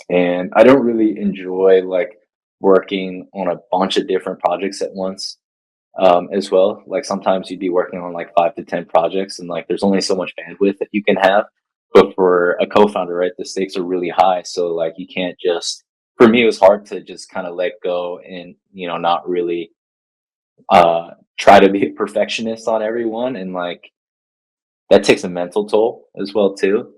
And I don't really enjoy like working on a bunch of different projects at once, as well. Like sometimes you'd be working on like 5 to 10 projects, and like there's only so much bandwidth that you can have. But for a co-founder, right, the stakes are really high. So like you can't just. For me, it was hard to just kind of let go and not really try to be a perfectionist on everyone, and like that takes a mental toll as well too.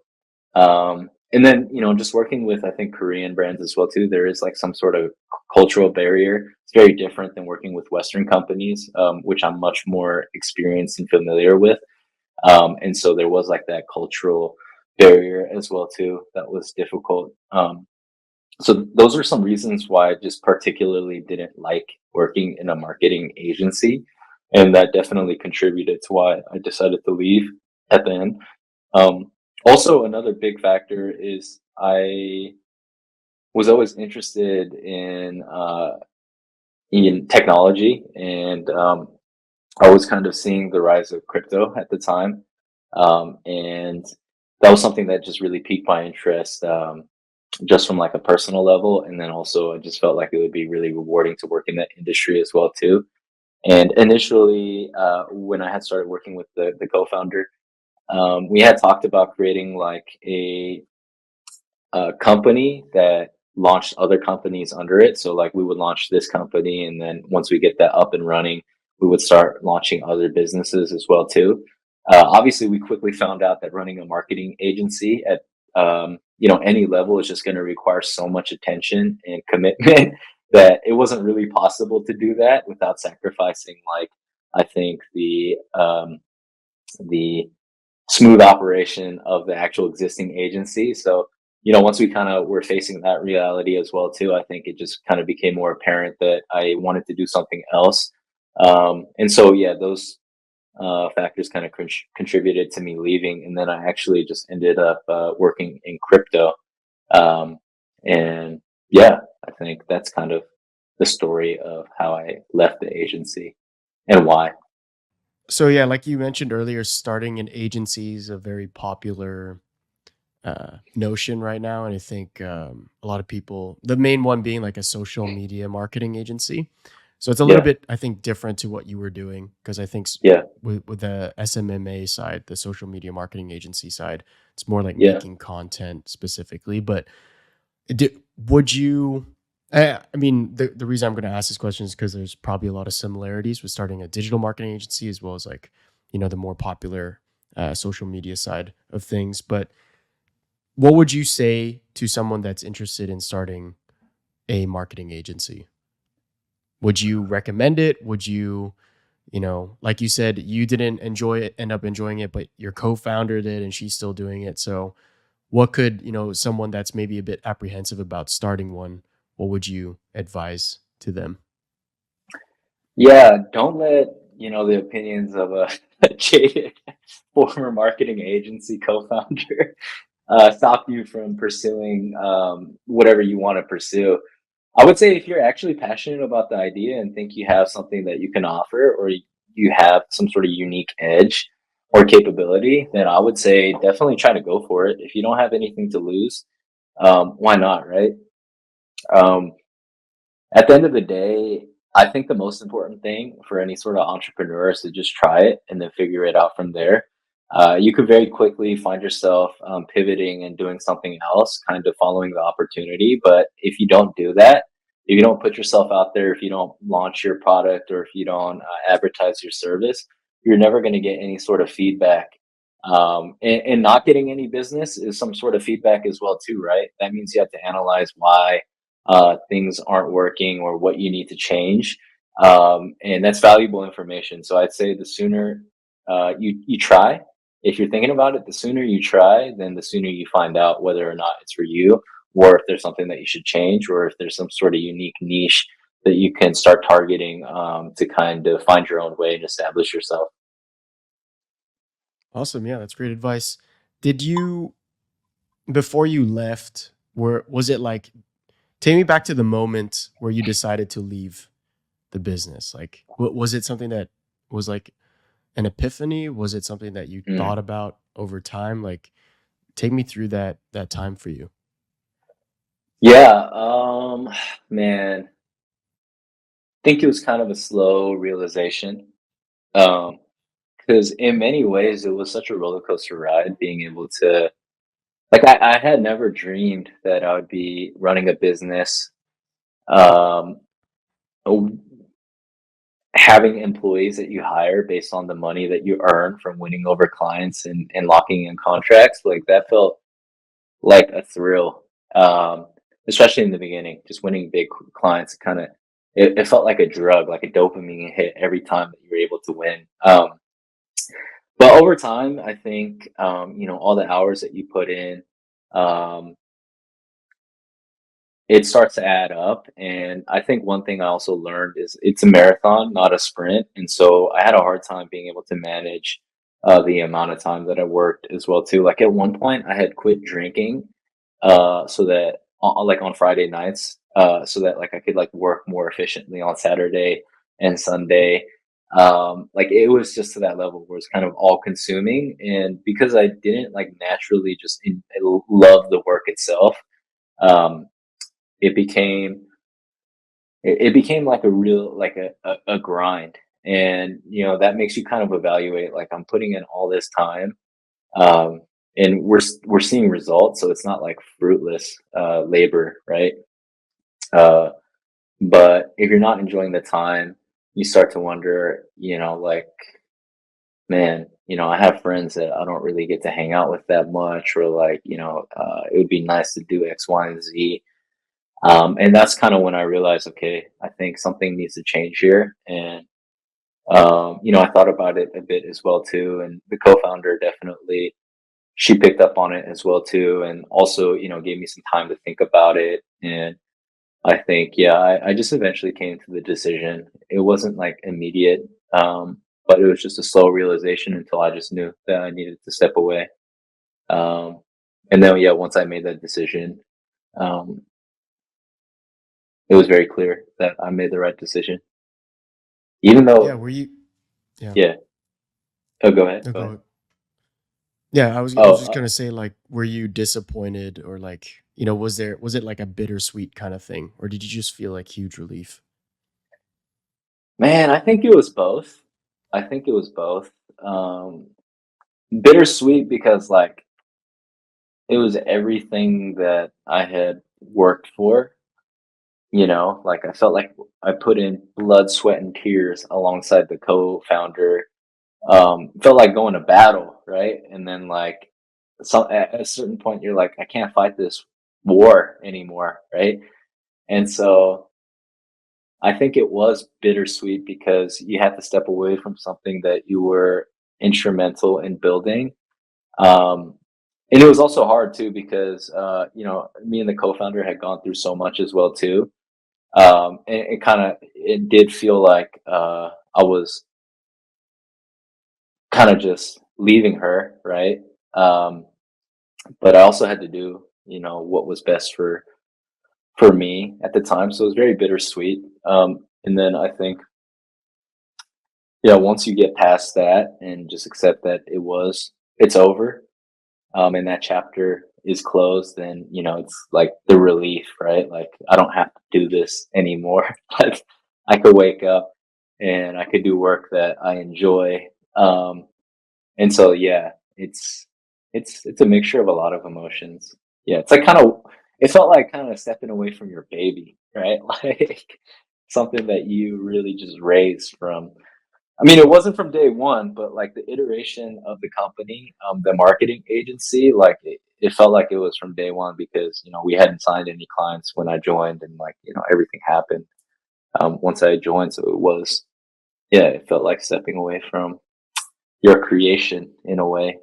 And then, just working with, I think, Korean brands as well too, there is like some sort of cultural barrier. It's very different than working with Western companies, which I'm much more experienced and familiar with. And so there was like that cultural barrier as well too that was difficult. So those are some reasons why I just particularly didn't like working in a marketing agency, and that definitely contributed to why I decided to leave at the end. Um, Also, another big factor is I was always interested in technology, and I was kind of seeing the rise of crypto at the time, and that was something that just really piqued my interest, just from like a personal level, and then also I just felt like it would be really rewarding to work in that industry as well too. And initially, when I had started working with the co-founder, we had talked about creating like a company that launched other companies under it. So like we would launch this company, and then once we get that up and running, we would start launching other businesses as well too. Obviously, we quickly found out that running a marketing agency at any level is just going to require so much attention and commitment that it wasn't really possible to do that without sacrificing like I think the smooth operation of the actual existing agency. So, once we kind of were facing that reality as well too, I think it just kind of became more apparent that I wanted to do something else. And so, yeah, those factors kind of contributed to me leaving, and then I actually just ended up working in crypto. Um, and yeah, I think that's kind of the story of how I left the agency and why. So yeah, like you mentioned earlier, starting an agency is a very popular notion right now, and I think a lot of people, the main one being like a social media marketing agency. So it's a little Yeah, bit, I think, different to what you were doing because I think yeah, with the SMMA side, the social media marketing agency side, it's more like yeah. making content specifically. But would you? I mean, the reason I'm going to ask this question is because there's probably a lot of similarities with starting a digital marketing agency as well as like the more popular social media side of things. But what would you say to someone that's interested in starting a marketing agency? Would you recommend it? Would you, like you said, you didn't enjoy it, end up enjoying it, but your co-founder did and she's still doing it. So what could, someone that's maybe a bit apprehensive about starting one, what would you advise to them? Yeah, don't let, the opinions of a a jaded former marketing agency co-founder stop you from pursuing whatever you want to pursue. I would say if you're actually passionate about the idea and think you have something that you can offer, or you have some sort of unique edge or capability, then I would say definitely try to go for it. If you don't have anything to lose, why not, right? Um, at the end of the day, I think the most important thing for any sort of entrepreneur is to just try it and then figure it out from there. You could very quickly find yourself pivoting and doing something else, kind of following the opportunity. But if you don't do that, if you don't put yourself out there, if you don't launch your product, or if you don't advertise your service, you're never going to get any sort of feedback. And not getting any business is some sort of feedback as well, too, right? That means you have to analyze why. things aren't working or what you need to change. And that's valuable information. So I'd say the sooner you try, if you're thinking about it, the sooner you try, then the sooner you find out whether or not it's for you, or if there's something that you should change, or if there's some sort of unique niche that you can start targeting to kind of find your own way and establish yourself. Awesome. Yeah, that's great advice. Did you, before you left, was it like, take me back to the moment where you decided to leave the business? Like, was it something that was like an epiphany? Was it something that you Mm. thought about over time? Like, take me through that time for you. Yeah, man, I think it was kind of a slow realization. Because in many ways, it was such a roller coaster ride being able to, like, I had never dreamed that I would be running a business, um, w- having employees that you hire based on the money that you earn from winning over clients and locking in contracts. Like, that felt like a thrill, especially in the beginning, just winning big clients. Kind of, it felt like a drug, like a dopamine hit every time that you were able to win. But over time, I think all the hours that you put in, um, it starts to add up. And I think one thing I also learned is it's a marathon, not a sprint. And so I had a hard time being able to manage the amount of time that I worked as well too. Like at one point, I had quit drinking so that like on Friday nights, so that like I could like work more efficiently on Saturday and Sunday. Like it was just to that level where it's kind of all consuming, and because I didn't like naturally just love the work itself, um, it became it became like a real like a grind, and that makes you kind of evaluate like I'm putting in all this time, um, and we're seeing results, so it's not like fruitless labor, right? Uh, but if you're not enjoying the time, you start to wonder, like, man, I have friends that I don't really get to hang out with that much, or like, it would be nice to do X, Y, and Z. And that's kind of when I realized, okay, I think something needs to change here. And I thought about it a bit as well too. And the co-founder definitely, she picked up on it as well too, and also gave me some time to think about it. And I think, yeah, I just eventually came to the decision. It wasn't like immediate, but it was just a slow realization until I just knew that I needed to step away. Um, and then, yeah, once I made that decision, um, it was very clear that I made the right decision. Even Yeah, though, were you? Yeah. yeah. Oh, go ahead. No, Go ahead. go. Yeah, I was Oh, just gonna say, like, were you disappointed, or like, was it like a bittersweet kind of thing, or did you just feel like huge relief? man, I think it was both. I think it was both. Um, Bittersweet because like it was everything that I had worked for. Like I felt like I put in blood, sweat, and tears alongside the co-founder. Felt like going to battle, right? And then like at a certain point, you're like, I can't fight this war anymore, right? And so I think it was bittersweet because you had to step away from something that you were instrumental in building. Um, and it was also hard too because me and the co-founder had gone through so much as well too. And it did feel like I was kind of just leaving her, right? Um, but I also had to do what was best for me at the time, so it was very bittersweet. And then I think, yeah, once you get past that and just accept that it's over, and that chapter is closed, then it's like the relief, right? Like I don't have to do this anymore. Like I could wake up and I could do work that I enjoy. Um, and so yeah, it's a mixture of a lot of emotions. Yeah, it's like it felt like kind of stepping away from your baby, right? Like something that you really just raised from. I mean, it wasn't from day one, but like the iteration of the company, the marketing agency, like it felt like it was from day one because, we hadn't signed any clients when I joined, and like, everything happened once I joined. So yeah, it felt like stepping away from your creation in a way.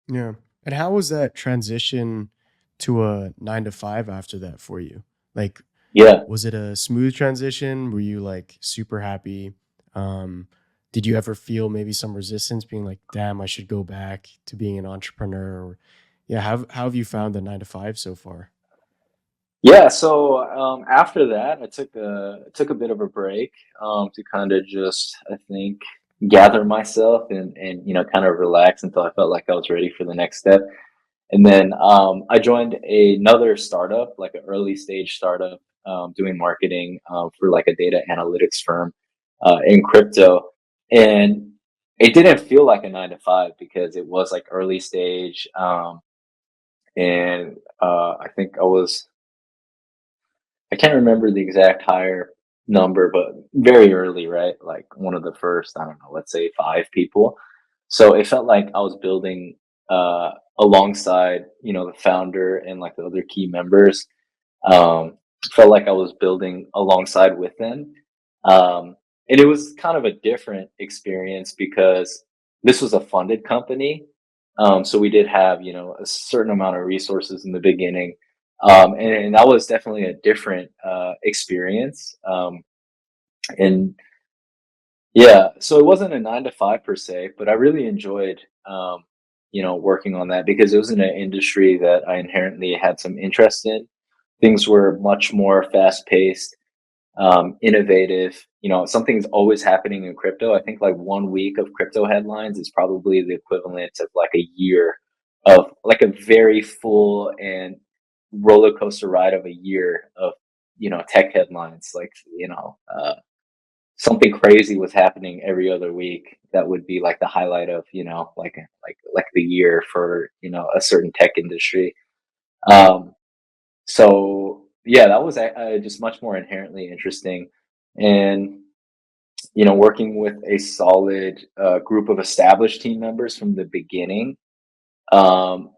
Yeah. And how was that transition to a 9 to 5 after that for you? Like, Yeah. was it a smooth transition? Were you like super happy? Um, did you ever feel maybe some resistance being like, damn, I should go back to being an entrepreneur? Or yeah, how have you found the 9 to 5 so far? Yeah, so after that, I took a bit of a break to kind of just, I think, gather myself and kind of relax until I felt like I was ready for the next step. And then I joined another startup, like an early stage startup, doing marketing for like a data analytics firm in crypto. And it didn't feel like a 9 to 5 because it was like early stage. And I think I can't remember the exact hire number, but very early, right? Like one of the first, I don't know, let's say 5 people. So it felt like I was building alongside, the founder and like the other key members. Um, Felt like I was building alongside with them. And it was kind of a different experience because this was a funded company. So we did have, a certain amount of resources in the beginning. And that was definitely a different experience. And yeah, so it wasn't a 9 to 5 per se, but I really enjoyed, working on that because it was in an industry that I inherently had some interest in. Things were much more fast paced, innovative. Something's always happening in crypto. I think like 1 week of crypto headlines is probably the equivalent of like a year of like a very full and roller coaster ride of a year of tech headlines. Like something crazy was happening every other week. That would be like the highlight of like the year for a certain tech industry. Um, so yeah, that was just much more inherently interesting, and working with a solid group of established team members from the beginning. Um,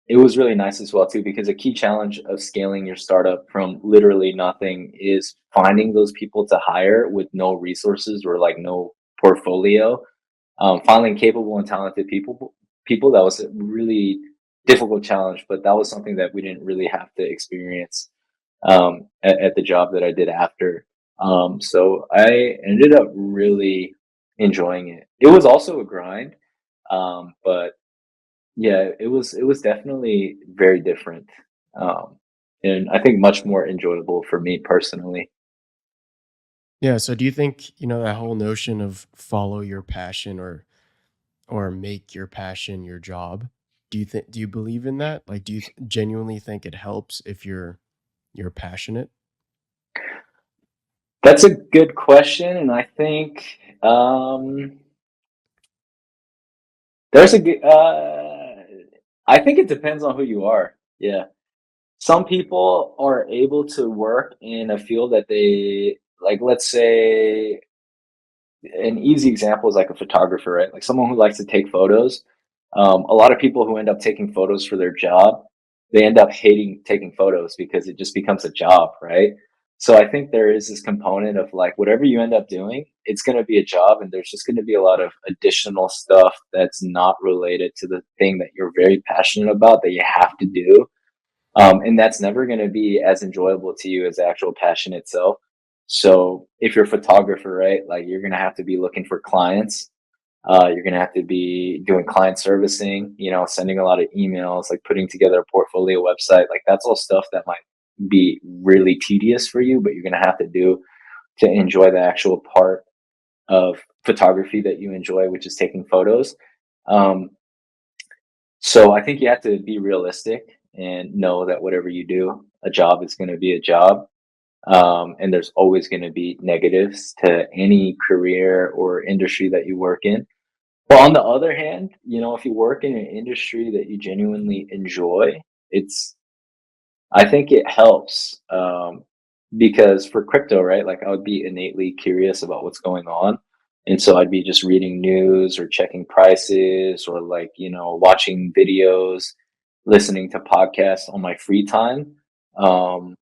it was really nice as well too, because a key challenge of scaling your startup from literally nothing is finding those people to hire with no resources or like no portfolio. Finding capable and talented people, that was a really difficult challenge, but that was something that we didn't really have to experience at the job that I did after. So I ended up really enjoying it. It was also a grind, but yeah, it was definitely very different, um, and I think much more enjoyable for me personally. Yeah. So do you think, that whole notion of follow your passion or make your passion your job? Do you believe in that? Like, do you genuinely think it helps if you're passionate? That's a good question, and I think there's a good. I think it depends on who you are. Yeah, some people are able to work in a field that they like. Let's say an easy example is like a photographer, right? Like someone who likes to take photos. A lot of people who end up taking photos for their job, they end up hating taking photos because it just becomes a job, right? So I think there is this component of like whatever you end up doing, it's going to be a job, and there's just going to be a lot of additional stuff that's not related to the thing that you're very passionate about that you have to do. And that's never going to be as enjoyable to you as the actual passion itself. So if you're a photographer, right, like you're going to have to be looking for clients. You're going to have to be doing client servicing, sending a lot of emails, like putting together a portfolio website. Like that's all stuff that might be really tedious for you, but you're going to have to do to enjoy the actual part of photography that you enjoy, which is taking photos. Um, so I think you have to be realistic and know that whatever you do, a job is going to be a job. And there's always going to be negatives to any career or industry that you work in. But on the other hand, if you work in an industry that you genuinely enjoy, it's I think it helps, because for crypto, right? Like I would be innately curious about what's going on, and so I'd be just reading news or checking prices or like watching videos, listening to podcasts on my free time. Um,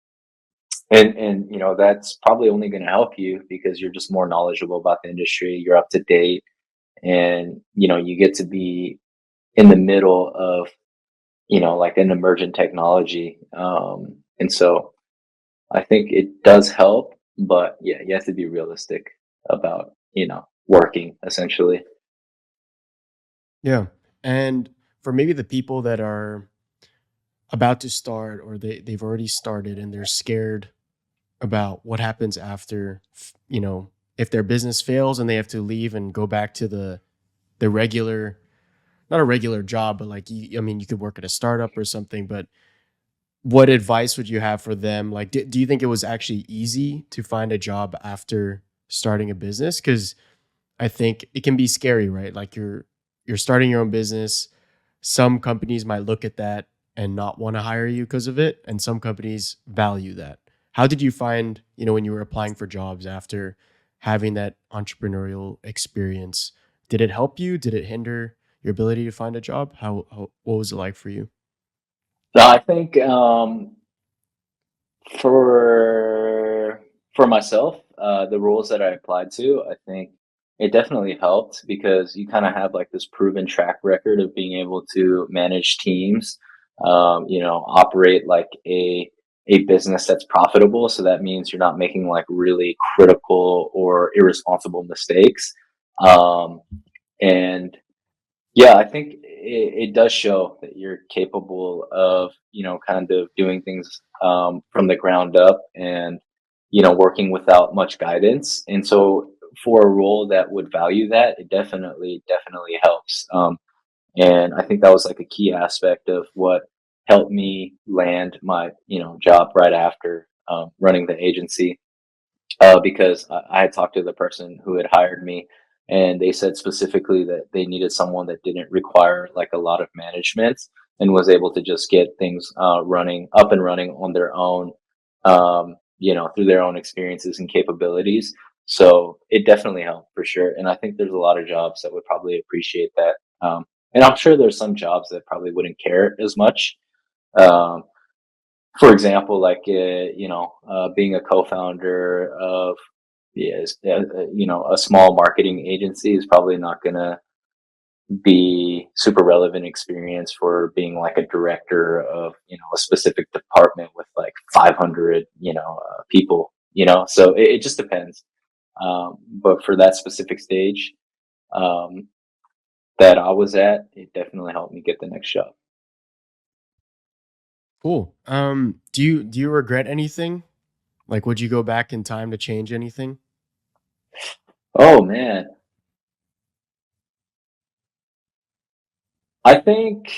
and that's probably only going to help you because you're just more knowledgeable about the industry. You're up to date, and you get to be in the middle of like an emergent technology. And so I think it does help, but yeah, you have to be realistic about working essentially. Yeah. And for maybe the people that are about to start or they've already started and they're scared about what happens after, if their business fails and they have to leave and go back to the regular, not a regular job, but like I mean, you could work at a startup or something, but what advice would you have for them? Like, do you think it was actually easy to find a job after starting a business? Because I think it can be scary, right? Like you're starting your own business. Some companies might look at that and not want to hire you because of it, and some companies value that. How did you find, when you were applying for jobs after having that entrepreneurial experience? Did it help you? Did it hinder your ability to find a job? How what was it like for you? So I think for myself, the roles that I applied to, I think it definitely helped because you kind of have like this proven track record of being able to manage teams, operate like a business that's profitable. So that means you're not making like really critical or irresponsible mistakes. Um, and yeah, I think it does show that you're capable of, kind of doing things from the ground up and, working without much guidance. And so for a role that would value that, it definitely helps. And I think that was like a key aspect of what helped me land my, job right after running the agency because I had talked to the person who had hired me, and they said specifically that they needed someone that didn't require like a lot of management and was able to just get things running up and running on their own, through their own experiences and capabilities. So it definitely helped for sure, and I think there's a lot of jobs that would probably appreciate that. And I'm sure there's some jobs that probably wouldn't care as much. Um, for example, like being a co-founder of yes, a small marketing agency is probably not gonna be super relevant experience for being like a director of a specific department with like 500 people. So it just depends. But for that specific stage um, that I was at, it definitely helped me get the next job. Cool. Do you regret anything? Like, would you go back in time to change anything? Oh man, I think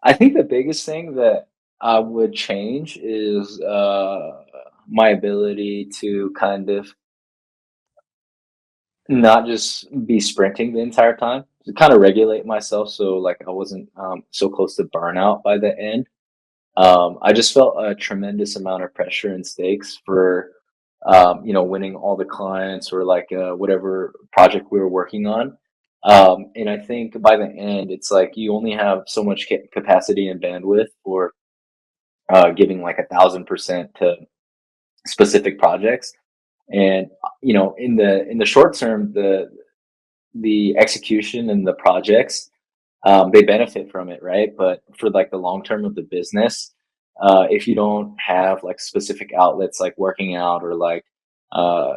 I think the biggest thing that I would change is my ability to kind of not just be sprinting the entire time, to kind of regulate myself so like I wasn't so close to burnout by the end. I just felt a tremendous amount of pressure and stakes for winning all the clients or like whatever project we were working on. And I think by the end, it's like you only have so much capacity and bandwidth for giving like 1,000% to specific projects. And in the short term, the execution and the projects they benefit from it, right? But for like the long term of the business, if you don't have like specific outlets like working out or like uh,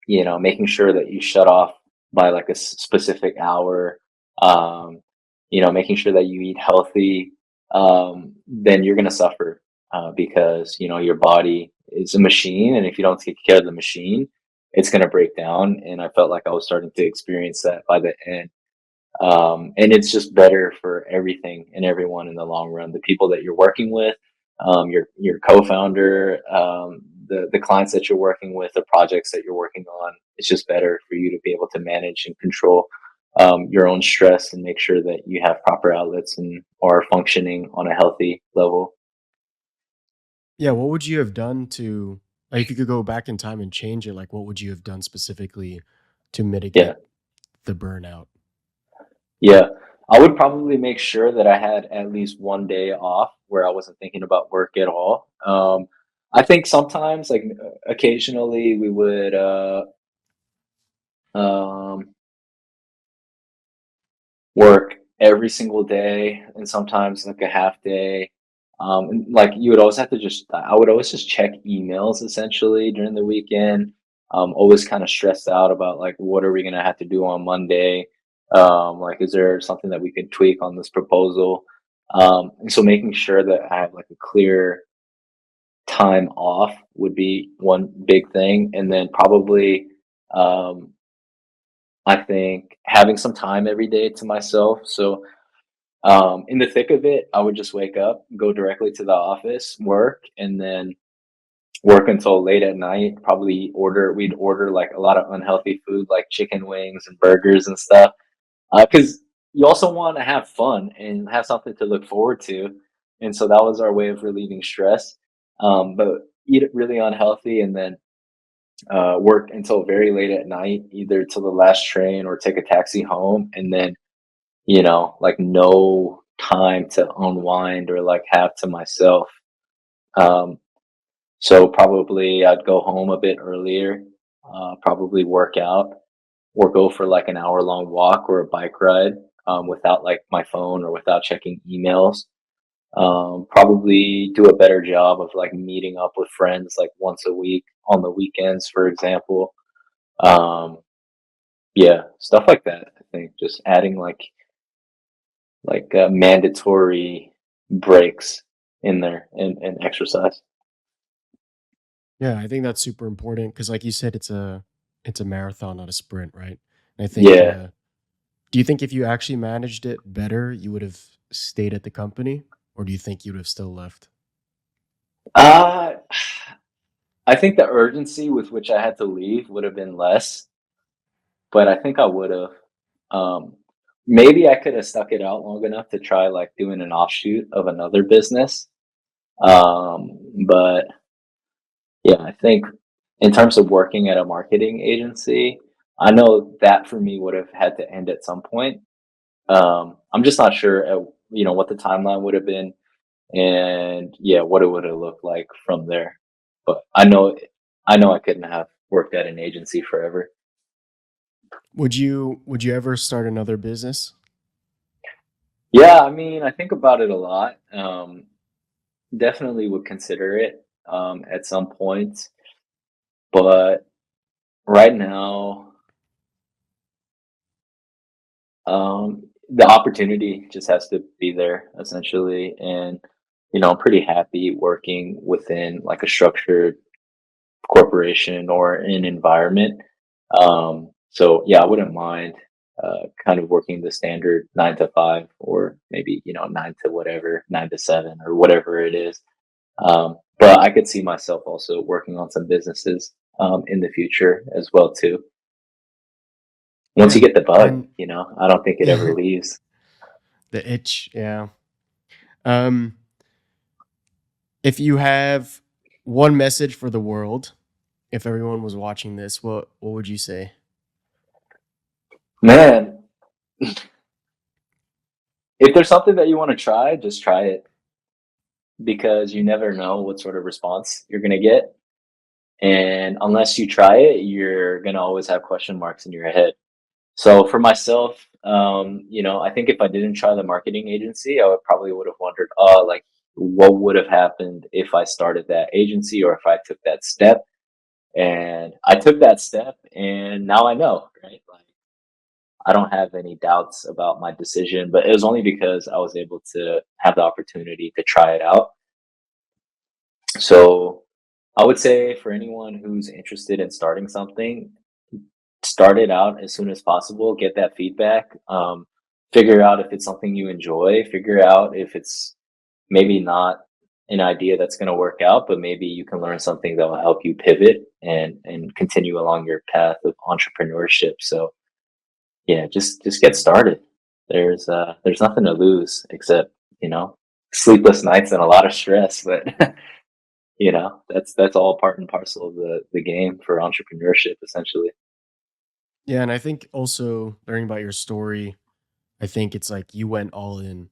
making sure that you shut off by like a specific hour, um, making sure that you eat healthy, then you're going to suffer because, your body is a machine. And if you don't take care of the machine, it's going to break down. And I felt like I was starting to experience that by the end. And it's just better for everything and everyone in the long run. The people that you're working with, your co-founder, the clients that you're working with, the projects that you're working on. It's just better for you to be able to manage and control your own stress and make sure that you have proper outlets and are functioning on a healthy level. Yeah, what would you have done to, like, if you could go back in time and change it, like what would you have done specifically to Yeah, mitigate the burnout? yeah. I would probably make sure that I had at least one day off where I wasn't thinking about work at all. I think sometimes, like occasionally, we would um, work every single day, and sometimes like a half day. And like you would always have to I would always just check emails essentially during the weekend. Always kind of stressed out about like what are we gonna have to do on Monday? Like, is there something that we could tweak on this proposal? And so making sure that I have like a clear time off would be one big thing, and then probably um, I think having some time every day to myself. So in the thick of it, I would just wake up, go directly to the office, work, and then work until late at night. We'd order like a lot of unhealthy food, like chicken wings and burgers and stuff. Because you also want to have fun and have something to look forward to. And so that was our way of relieving stress. But eat it really unhealthy and then work until very late at night, either till the last train or take a taxi home. And then like no time to unwind or like have to myself. Um, so probably I'd go home a bit earlier, probably work out or go for like an hour long walk or a bike ride without like my phone or without checking emails. Probably do a better job of like meeting up with friends like once a week on the weekends, for example. Um, yeah, stuff like that. I think just adding like mandatory breaks in there and exercise. Yeah, I think that's super important because, like you said, it's a marathon, not a sprint, right? And I think, Yeah. do you think if you actually managed it better, you would have stayed at the company, or do you think you would have still left? Uh, I think the urgency with which I had to leave would have been less, but I think I would have. Um, Maybe I could have stuck it out long enough to try like doing an offshoot of another business. But yeah, I think in terms of working at a marketing agency, I know that for me would have had to end at some point. I'm just not sure, what the timeline would have been, and yeah, what it would have looked like from there. But I know I couldn't have worked at an agency forever. Would you ever start another business? Yeah, I mean, I think about it a lot. Definitely would consider it at some point, but right now, the opportunity just has to be there essentially, and I'm pretty happy working within like a structured corporation or an environment. So yeah, I wouldn't mind kind of working the standard 9 to 5 or maybe 9 to 7 or whatever it is. But I could see myself also working on some businesses in the future as well too. Once you Yeah, get the bug, and I don't think it ever leaves. the itch, yeah. Um, if you have one message for the world, if everyone was watching this, what would you say? Man, if there's something that you want to try, just try it because you never know what sort of response you're going to get. And unless you try it, you're going to always have question marks in your head. So for myself, I think if I didn't try the marketing agency, I would probably would have wondered, oh, like what would have happened if I started that agency or if I took that step. And I took that step and now I know, right? Like I don't have any doubts about my decision, but it was only because I was able to have the opportunity to try it out. So I would say for anyone who's interested in starting something, start it out as soon as possible, get that feedback, figure out if it's something you enjoy, figure out if it's maybe not an idea that's going to work out, but maybe you can learn something that will help you pivot and continue along your path of entrepreneurship. So yeah, just get started. There's nothing to lose except, you know, sleepless nights and a lot of stress, but that's all part and parcel of the game for entrepreneurship essentially. Yeah, and I think also learning about your story, I think it's like you went all in,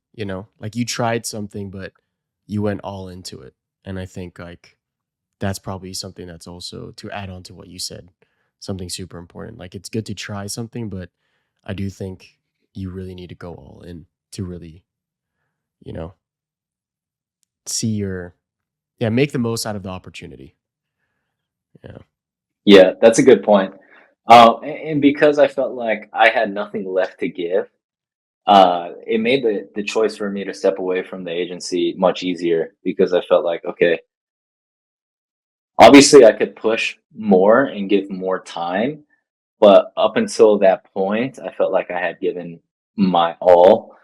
like you tried something, but you went all into it. And I think like that's probably something that's also to add on to what you said, something super important. Like it's good to try something, but I do think you really need to go all in to really, you know, see your, yeah, make the most out of the opportunity. Yeah. Yeah, that's a good point. And because I felt like I had nothing left to give, it made the choice for me to step away from the agency much easier because I felt like, okay, obviously I could push more and give more time, but up until that point, I felt like I had given my all.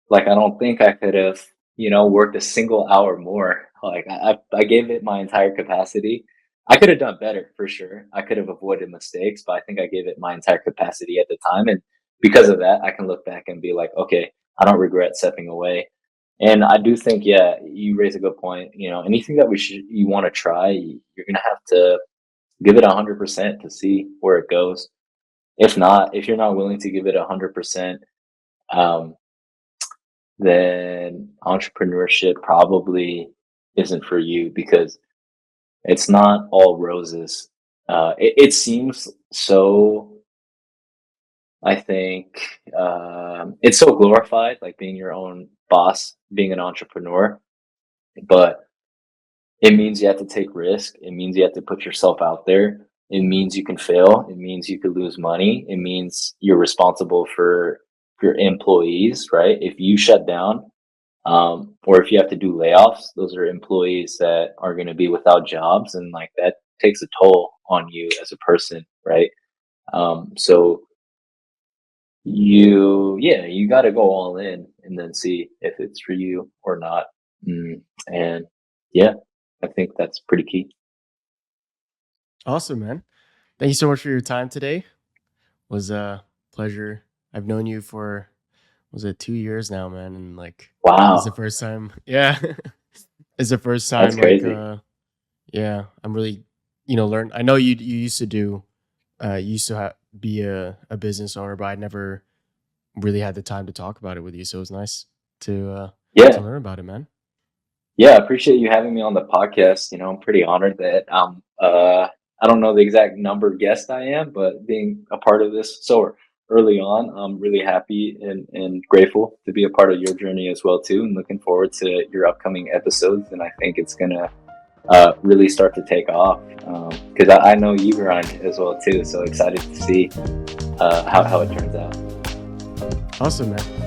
Like, I don't think I could have, worked a single hour more. Like, I gave it my entire capacity. I could have done better for sure. I could have avoided mistakes, but I think I gave it my entire capacity at the time. And because of that, I can look back and be like, okay, I don't regret stepping away. And I do think, yeah, you raise a good point. Anything that you want to try, you're gonna have to give it 100% to see where it goes. If you're not willing to give it 100%, um, then entrepreneurship probably isn't for you because it's not all roses. It seems so, I think, it's so glorified, like being your own boss, being an entrepreneur, but it means you have to take risk. It means you have to put yourself out there. It means you can fail. It means you could lose money. It means you're responsible for your employees, right? If you shut down, or if you have to do layoffs, those are employees that are going to be without jobs, and like that takes a toll on you as a person, right? So you got to go all in and then see if it's for you or not. And yeah, I think that's pretty key. Awesome, man. Thank you so much for your time today. It was a pleasure. I've known you for, was it 2 years now, man? And like, it's the Wow, first time. Yeah. It's the first that's time like crazy. yeah, I'm really, learn. I know you used to do you used to be a business owner, but I never really had the time to talk about it with you. So it was nice to Yeah, learn about it, man. yeah, I appreciate you having me on the podcast. I'm pretty honored that I don't know the exact number of guest I am, but being a part of this so early on, I'm really happy and grateful to be a part of your journey as well too, and looking forward to your upcoming episodes. And I think it's gonna really start to take off because I know you grind as well too. So excited to see how it turns out. Awesome, man.